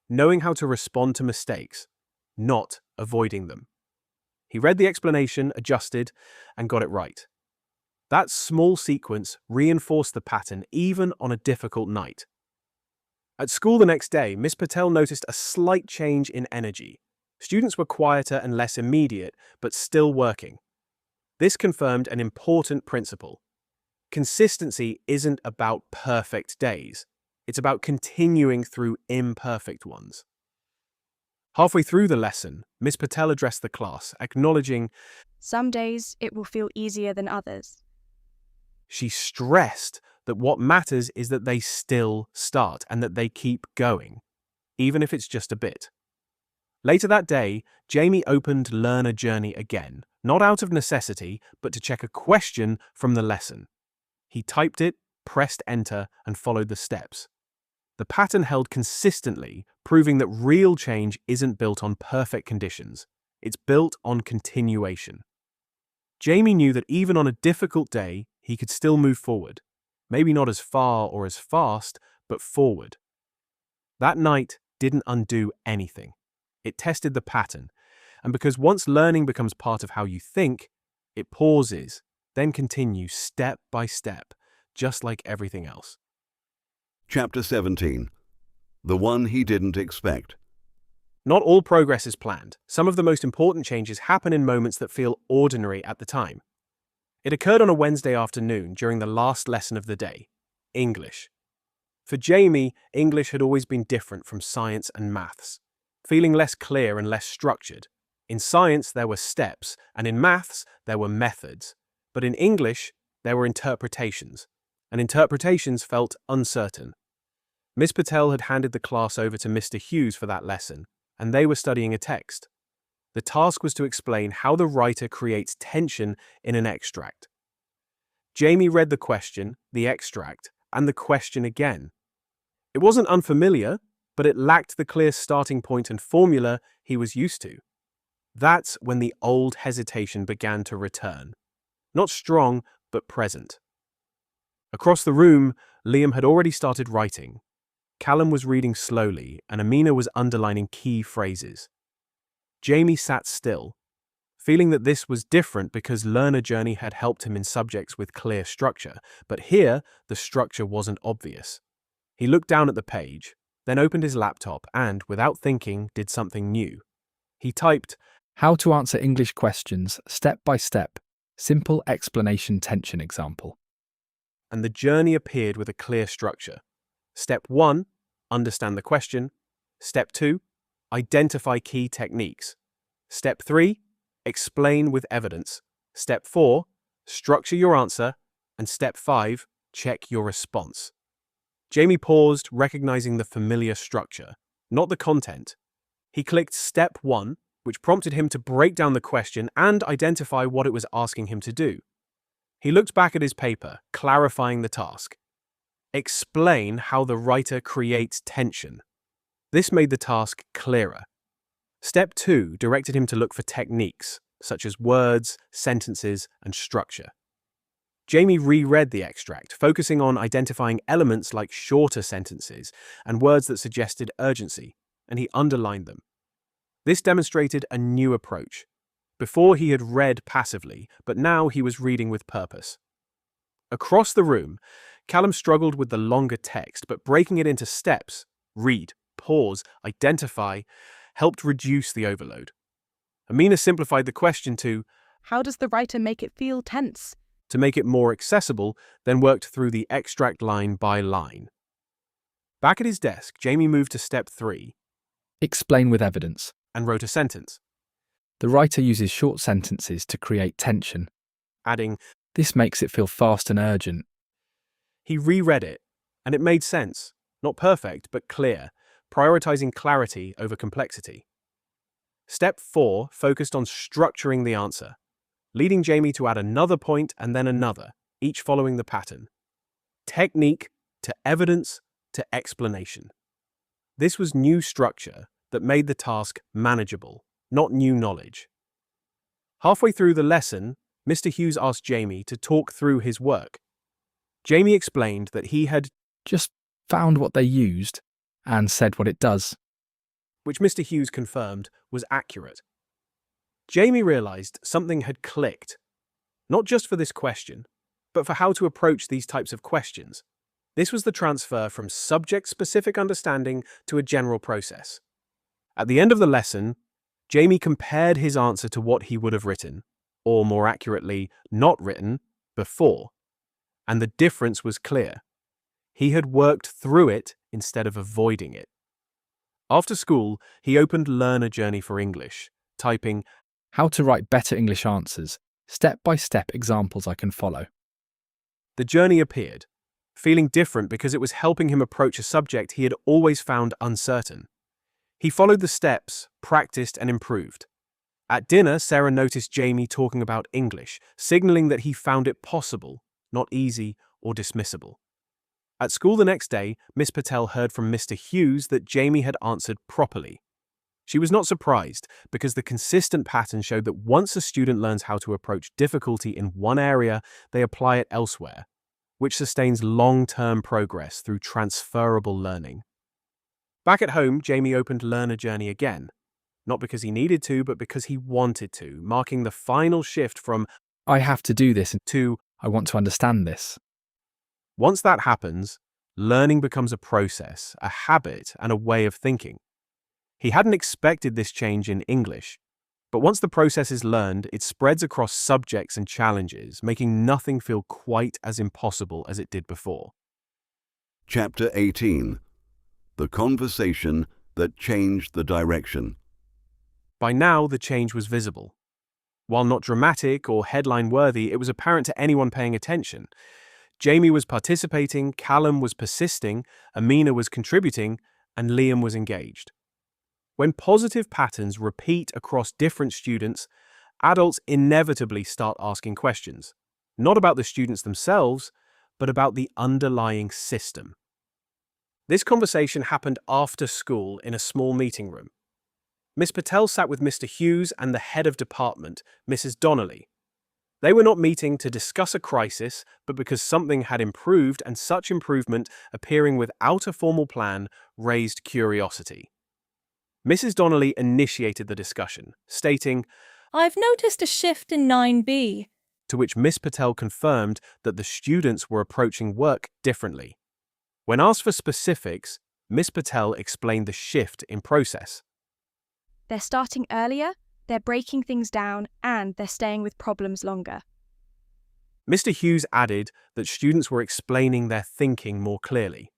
knowing how to respond to mistakes, not avoiding them. He read the explanation, adjusted, and got it right. That small sequence reinforced the pattern even on a difficult night. At school the next day, Miss Patel noticed a slight change in energy. Students were quieter and less immediate, but still working. This confirmed an important principle. Consistency isn't about perfect days. It's about continuing through imperfect ones. Halfway through the lesson, Miss Patel addressed the class, acknowledging Some days it will feel easier than others. she stressed that what matters is that they still start and that they keep going, even if it's just a bit. Later that day, Jamie opened Learner Journey again, not out of necessity, but to check a question from the lesson. He typed it, pressed enter, and followed the steps. The pattern held consistently, proving that real change isn't built on perfect conditions. It's built on continuation. Jamie knew that even on a difficult day, he could still move forward. Maybe not as far or as fast, but forward. That night didn't undo anything. It tested the pattern, and because once learning becomes part of how you think, it pauses, then continues step by step, just like everything else. Chapter 17. The One He Didn't Expect. Not all progress is planned. Some of the most important changes happen in moments that feel ordinary at the time. It occurred on a Wednesday afternoon during the last lesson of the day, English. For Jamie, English had always been different from science and maths, feeling less clear and less structured. In science, there were steps, and in maths, there were methods. But in English, there were interpretations, and interpretations felt uncertain. Miss Patel had handed the class over to Mr. Hughes for that lesson, and they were studying a text. The task was to explain how the writer creates tension in an extract. Jamie read the question, the extract, and the question again. It wasn't unfamiliar, but it lacked the clear starting point and formula he was used to. That's when the old hesitation began to return. Not strong, but present. Across the room, Liam had already started writing. Callum was reading slowly, and Amina was underlining key phrases. Jamie sat still, feeling that this was different because Learner Journey had helped him in subjects with clear structure, but here the structure wasn't obvious. He looked down at the page, then opened his laptop and, without thinking, did something new. He typed, How to answer English questions step by step. Simple explanation tension example. and the journey appeared with a clear structure. Step 1, understand the question. Step 2, identify key techniques. Step 3, explain with evidence. Step 4, structure your answer. And Step 5, check your response. Jamie paused, recognizing the familiar structure, not the content. He clicked Step 1, which prompted him to break down the question and identify what it was asking him to do. He looked back at his paper, clarifying the task. Explain how the writer creates tension. This made the task clearer. Step 2 directed him to look for techniques, such as words, sentences, and structure. Jamie reread the extract, focusing on identifying elements like shorter sentences and words that suggested urgency, and he underlined them. This demonstrated a new approach. Before he had read passively, but now he was reading with purpose. Across the room, Callum struggled with the longer text, but breaking it into steps, read, pause, identify, helped reduce the overload. Amina simplified the question to How does the writer make it feel tense? make it more accessible, then worked through the extract line by line. Back at his desk, Jamie moved to Step 3 Explain with evidence. and wrote a sentence, The writer uses short sentences to create tension. adding, This makes it feel fast and urgent. he reread it, and it made sense. Not perfect, but clear, prioritizing clarity over complexity. Step 4 focused on structuring the answer, leading Jamie to add another point and then another, each following the pattern. Technique to evidence to explanation. This was new structure that made the task manageable, not new knowledge. Halfway through the lesson, Mr. Hughes asked Jamie to talk through his work. Jamie explained that he had Just found what they used and said what it does. which Mr. Hughes confirmed was accurate. Jamie realized something had clicked, not just for this question, but for how to approach these types of questions. This was the transfer from subject-specific understanding to a general process. At the end of the lesson, Jamie compared his answer to what he would have written, or more accurately, not written, before, and the difference was clear. He had worked through it instead of avoiding it. After school, he opened Learner Journey for English, typing, How to write better English answers. Step-by-step examples I can follow. The journey appeared, feeling different because it was helping him approach a subject he had always found uncertain. He followed the steps, practiced, and improved. At dinner, Sarah noticed Jamie talking about English, signaling that he found it possible, not easy or dismissible. At school the next day, Miss Patel heard from Mr. Hughes that Jamie had answered properly. She was not surprised because the consistent pattern showed that once a student learns how to approach difficulty in one area, they apply it elsewhere, which sustains long-term progress through transferable learning. Back at home, Jamie opened Learner Journey again, not because he needed to, but because he wanted to, marking the final shift from I have to do this to I want to understand this. once that happens, learning becomes a process, a habit, and a way of thinking. He hadn't expected this change in English, but once the process is learned, it spreads across subjects and challenges, making nothing feel quite as impossible as it did before. Chapter 18. The Conversation That Changed the Direction. By now, the change was visible. While not dramatic or headline-worthy, it was apparent to anyone paying attention. Jamie was participating, Callum was persisting, Amina was contributing, and Liam was engaged. When positive patterns repeat across different students, adults inevitably start asking questions, not about the students themselves, but about the underlying system. This conversation happened after school in a small meeting room. Miss Patel sat with Mr. Hughes and the head of department, Mrs. Donnelly. They were not meeting to discuss a crisis, but because something had improved, and such improvement, appearing without a formal plan, raised curiosity. Mrs. Donnelly initiated the discussion, stating, I've noticed a shift in 9B. to which Miss Patel confirmed that the students were approaching work differently. When asked for specifics, Miss Patel explained the shift in process. They're starting earlier, they're breaking things down, and they're staying with problems longer. Mr. Hughes added that students were explaining their thinking more clearly.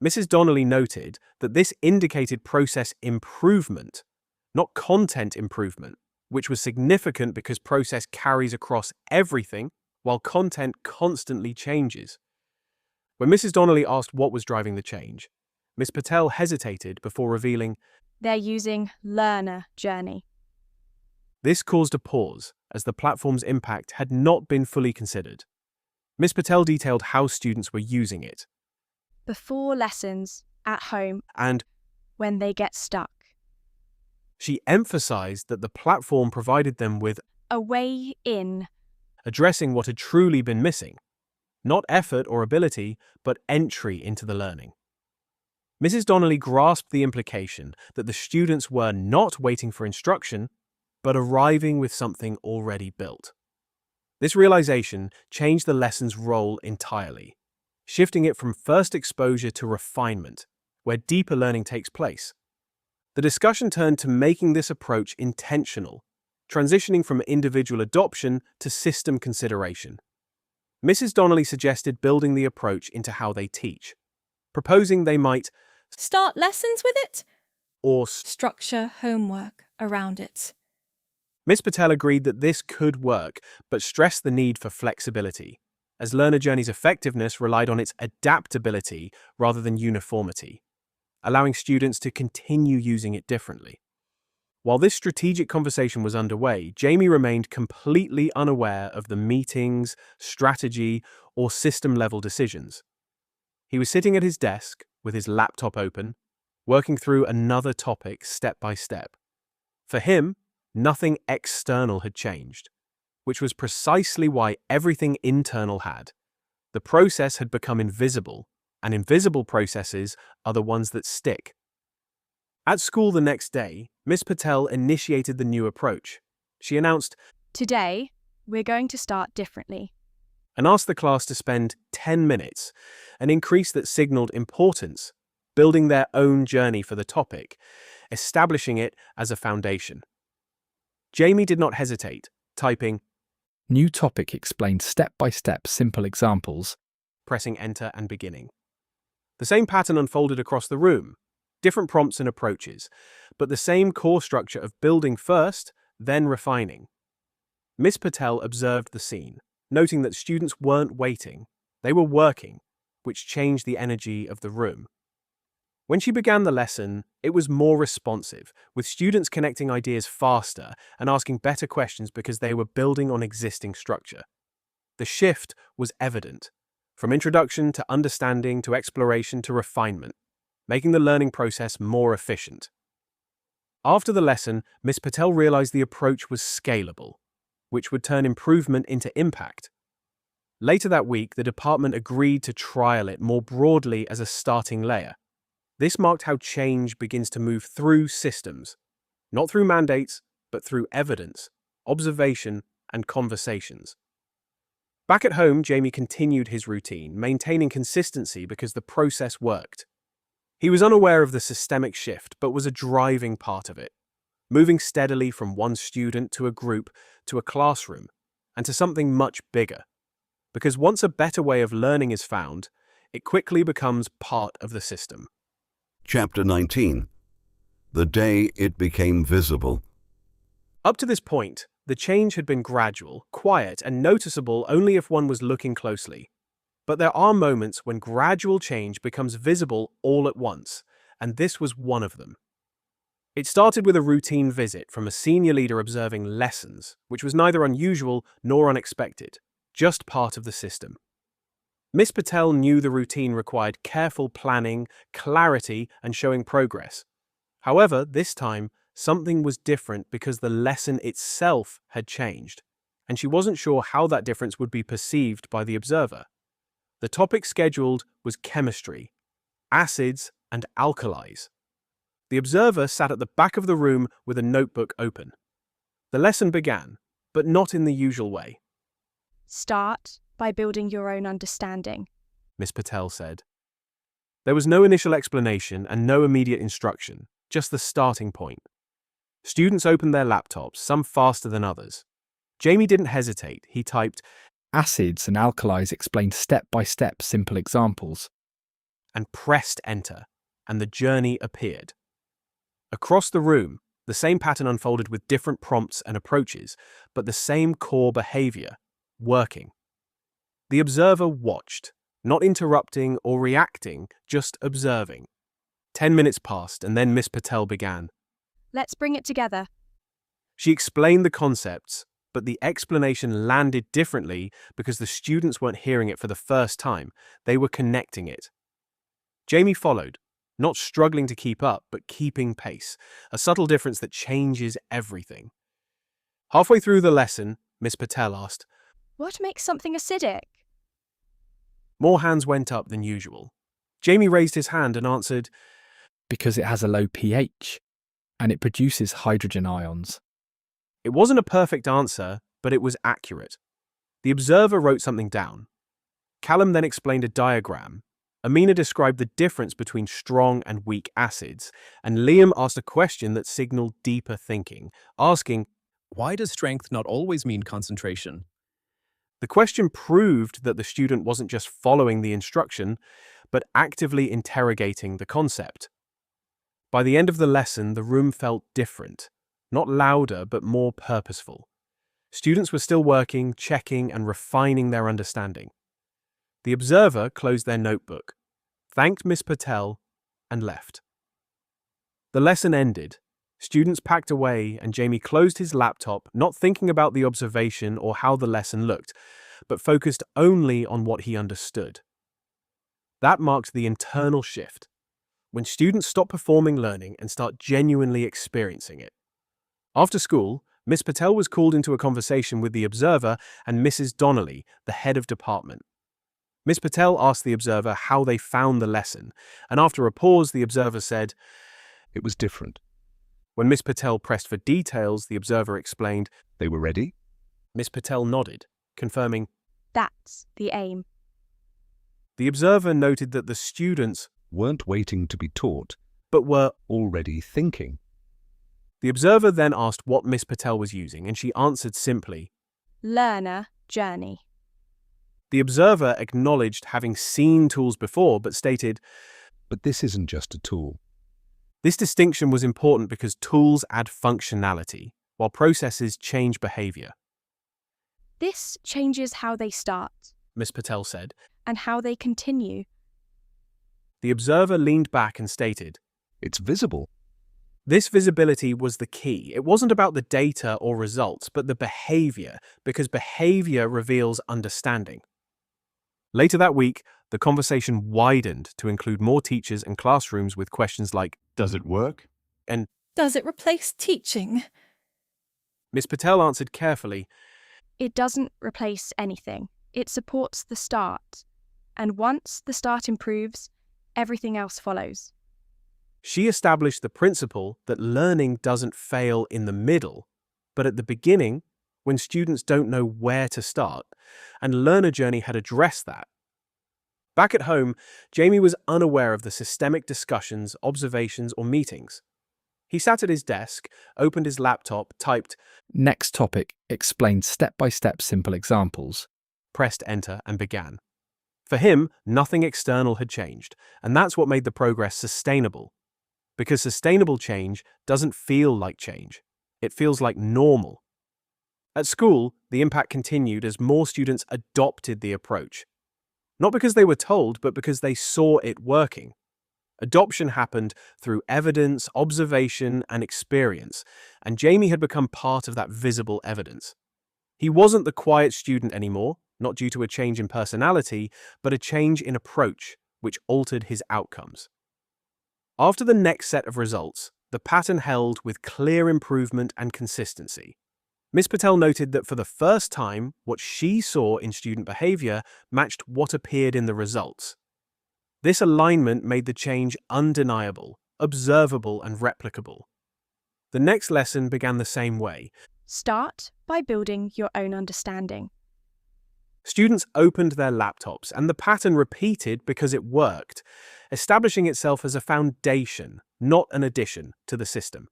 Mrs. Donnelly noted that this indicated process improvement, not content improvement, which was significant because process carries across everything, while content constantly changes. When Mrs. Donnelly asked what was driving the change, Miss Patel hesitated before revealing They're using Learner Journey. this caused a pause, as the platform's impact had not been fully considered. Miss Patel detailed how students were using it, Before lessons, at home, and when they get stuck. she emphasized that the platform provided them with A way in. addressing what had truly been missing, not effort or ability, but entry into the learning. Mrs. Donnelly grasped the implication that the students were not waiting for instruction, but arriving with something already built. This realization changed the lesson's role entirely, shifting it from first exposure to refinement, where deeper learning takes place. The discussion turned to making this approach intentional, transitioning from individual adoption to system consideration. Mrs. Donnelly suggested building the approach into how they teach, proposing they might Start lessons with it? or Structure homework around it. Miss Patel agreed that this could work, but stressed the need for flexibility, as Learner Journey's effectiveness relied on its adaptability rather than uniformity, allowing students to continue using it differently. While this strategic conversation was underway, Jamie remained completely unaware of the meetings, strategy, or system-level decisions. He was sitting at his desk with his laptop open, working through another topic step by step. For him, nothing external had changed, which was precisely why everything internal had. The process had become invisible, and invisible processes are the ones that stick. At school the next day, Miss Patel initiated the new approach. She announced, Today, we're going to start differently. and asked the class to spend 10 minutes, an increase that signaled importance, building their own journey for the topic, establishing it as a foundation. Jamie did not hesitate, typing, New topic explained step by step, simple examples. pressing enter and beginning. The same pattern unfolded across the room, different prompts and approaches, but the same core structure of building first, then refining. Miss Patel observed the scene, noting that students weren't waiting, they were working, which changed the energy of the room. When she began the lesson, it was more responsive, with students connecting ideas faster and asking better questions because they were building on existing structure. The shift was evident, from introduction to understanding to exploration to refinement, making the learning process more efficient. After the lesson, Miss Patel realized the approach was scalable, which would turn improvement into impact. Later that week, the department agreed to trial it more broadly as a starting layer. This marked how change begins to move through systems, not through mandates, but through evidence, observation, and conversations. Back at home, Jamie continued his routine, maintaining consistency because the process worked. He was unaware of the systemic shift, but was a driving part of it, moving steadily from one student to a group to a classroom and to something much bigger. Because once a better way of learning is found, it quickly becomes part of the system. Chapter 19. The Day It Became Visible. Up to this point, the change had been gradual, quiet, and noticeable only if one was looking closely. But there are moments when gradual change becomes visible all at once, and this was one of them. It started with a routine visit from a senior leader observing lessons, which was neither unusual nor unexpected, just part of the system. Miss Patel knew the routine required careful planning, clarity, and showing progress. However, this time, something was different because the lesson itself had changed, and she wasn't sure how that difference would be perceived by the observer. The topic scheduled was chemistry, acids, and alkalis. The observer sat at the back of the room with a notebook open. The lesson began, but not in the usual way. Start by building your own understanding. Miss Patel said. There was no initial explanation and no immediate instruction, just the starting point. Students opened their laptops, some faster than others. Jamie didn't hesitate. He typed, Acids and alkalis explained step by step, simple examples. and pressed enter, and the journey appeared. Across the room, the same pattern unfolded with different prompts and approaches, but the same core behavior, working. The observer watched, not interrupting or reacting, just observing. 10 minutes passed, and then Miss Patel began. Let's bring it together. She explained the concepts, but the explanation landed differently because the students weren't hearing it for the first time. They were connecting it. Jamie followed, not struggling to keep up, but keeping pace, a subtle difference that changes everything. Halfway through the lesson, Miss Patel asked, What makes something acidic? More hands went up than usual. Jamie raised his hand and answered, Because it has a low pH, and it produces hydrogen ions. It wasn't a perfect answer, but it was accurate. The observer wrote something down. Callum then explained a diagram. Amina described the difference between strong and weak acids, and Liam asked a question that signaled deeper thinking, asking, Why does strength not always mean concentration? The question proved that the student wasn't just following the instruction, but actively interrogating the concept. By the end of the lesson, the room felt different, not louder, but more purposeful. Students were still working, checking, and refining their understanding. The observer closed their notebook, thanked Miss Patel, and left. The lesson ended. Students packed away, and Jamie closed his laptop, not thinking about the observation or how the lesson looked, but focused only on what he understood. That marked the internal shift. when students stop performing learning and start genuinely experiencing it. After school, Miss Patel was called into a conversation with the observer and Mrs. Donnelly, the head of department. Miss Patel asked the observer how they found the lesson, and after a pause, the observer said, It was different. When Miss Patel pressed for details, the observer explained. They were ready? Miss Patel nodded, confirming, That's the aim. The observer noted that the students Weren't waiting to be taught, but were. already thinking. The observer then asked what Miss Patel was using, and she answered simply. Learner journey. The observer acknowledged having seen tools before, but stated, But this isn't just a tool. this distinction was important because tools add functionality, while processes change behavior, This changes how they start Miss Patel said. and how they continue. The observer leaned back and stated, It's visible. this visibility was the key. It wasn't about the data or results, but the behavior, because behavior reveals understanding. Later that week, the conversation widened to include more teachers and classrooms with questions like, Does it work? and Does it replace teaching? Miss Patel answered carefully, It doesn't replace anything. It supports the start. And once the start improves, everything else follows. she established the principle that learning doesn't fail in the middle, but at the beginning, when students don't know where to start, and Learner Journey had addressed that. Back at home, Jamie was unaware of the systemic discussions, observations, or meetings. He sat at his desk, opened his laptop, typed, Next topic, explain step-by-step simple examples. pressed enter, and began. For him, nothing external had changed, and that's what made the progress sustainable. Because sustainable change doesn't feel like change. It feels like normal. At school, the impact continued as more students adopted the approach. Not because they were told, but because they saw it working. Adoption happened through evidence, observation, and experience, and Jamie had become part of that visible evidence. He wasn't the quiet student anymore, not due to a change in personality, but a change in approach, which altered his outcomes. After the next set of results, the pattern held with clear improvement and consistency. Miss Patel noted that for the first time, what she saw in student behavior matched what appeared in the results. This alignment made the change undeniable, observable, and replicable. The next lesson began the same way. Start by building your own understanding. Students opened their laptops, and the pattern repeated because it worked, establishing itself as a foundation, not an addition, to the system.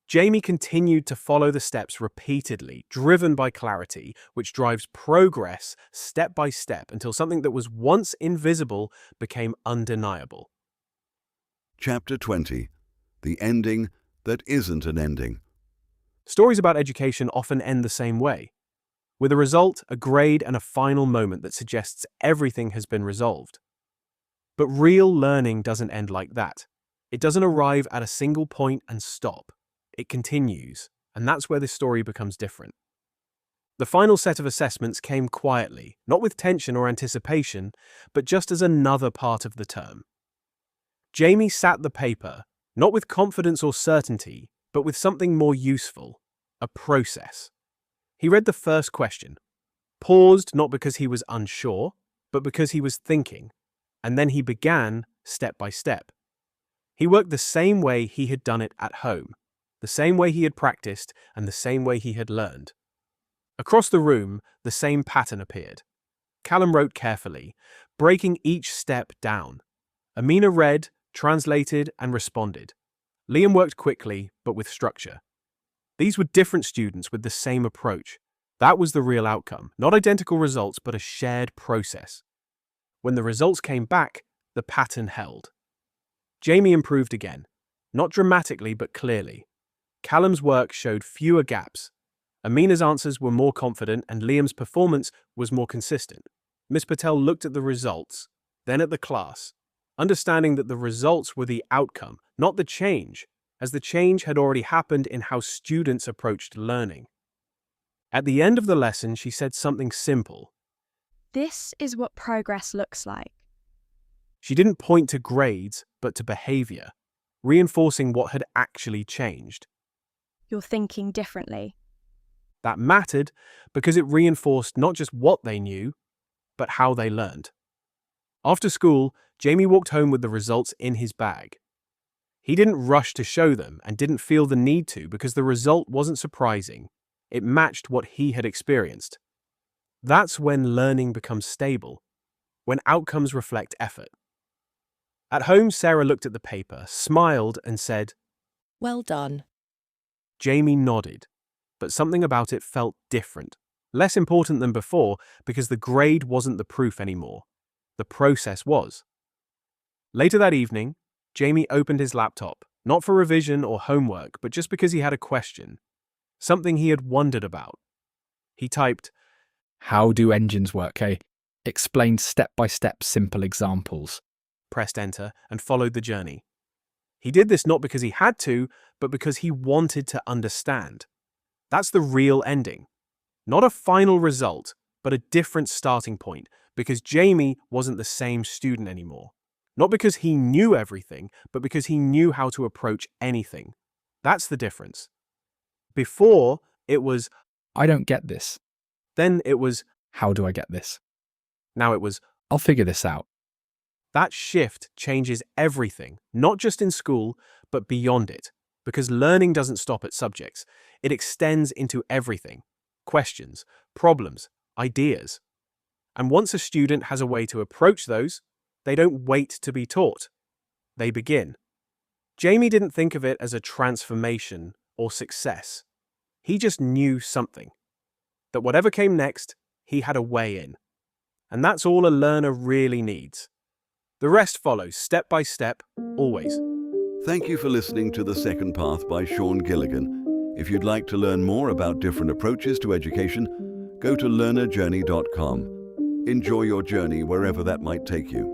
Jamie continued to follow the steps repeatedly, driven by clarity, which drives progress step by step until something that was once invisible became undeniable. Chapter 20. The ending that isn't an ending. Stories about education often end the same way, with a result, a grade, and a final moment that suggests everything has been resolved. But real learning doesn't end like that. It doesn't arrive at a single point and stop. It continues, and that's where the story becomes different. The final set of assessments came quietly, not with tension or anticipation, but just as another part of the term. Jamie sat the paper, not with confidence or certainty, but with something more useful, a process. He read the first question, paused not because he was unsure, but because he was thinking, and then he began step by step. He worked the same way he had done it at home, the same way he had practiced, and the same way he had learned. Across the room, the same pattern appeared. Callum wrote carefully, breaking each step down. Amina read, translated, and responded. Liam worked quickly, but with structure. These were different students with the same approach. That was the real outcome, not identical results, but a shared process. When the results came back, the pattern held. Jamie improved again, not dramatically but clearly. Callum's work showed fewer gaps. Amina's answers were more confident and Liam's performance was more consistent. Miss Patel looked at the results, then at the class, understanding that the results were the outcome, not the change, as the change had already happened in how students approached learning. At the end of the lesson, she said something simple. This is what progress looks like. She didn't point to grades, but to behavior, reinforcing what had actually changed. You're thinking differently. That mattered because it reinforced not just what they knew, but how they learned. After school, Jamie walked home with the results in his bag. He didn't rush to show them and didn't feel the need to because the result wasn't surprising. It matched what he had experienced. That's when learning becomes stable, when outcomes reflect effort. At home, Sarah looked at the paper, smiled, and said, Well done. Jamie nodded, but something about it felt different, less important than before because the grade wasn't the proof anymore. The process was. Later that evening, Jamie opened his laptop, not for revision or homework, but just because he had a question, something he had wondered about. He typed, How do engines work, eh? Explain step-by-step simple examples. Pressed enter, and followed the journey. He did this not because he had to, but because he wanted to understand. That's the real ending. Not a final result, but a different starting point, because Jamie wasn't the same student anymore. Not because he knew everything, but because he knew how to approach anything. That's the difference. Before, it was, I don't get this. then it was, How do I get this? now it was. I'll figure this out. That shift changes everything, not just in school, but beyond it, because learning doesn't stop at subjects. It extends into everything. Questions, problems, ideas. And once a student has a way to approach those, they don't wait to be taught. They begin. Jamie didn't think of it as a transformation or success. He just knew something. That whatever came next, he had a way in. And that's all a learner really needs. The rest follows step by step, always. Thank you for listening to The Second Path by Sean Gilligan. If you'd like to learn more about different approaches to education, go to learnerjourney.com. Enjoy your journey wherever that might take you.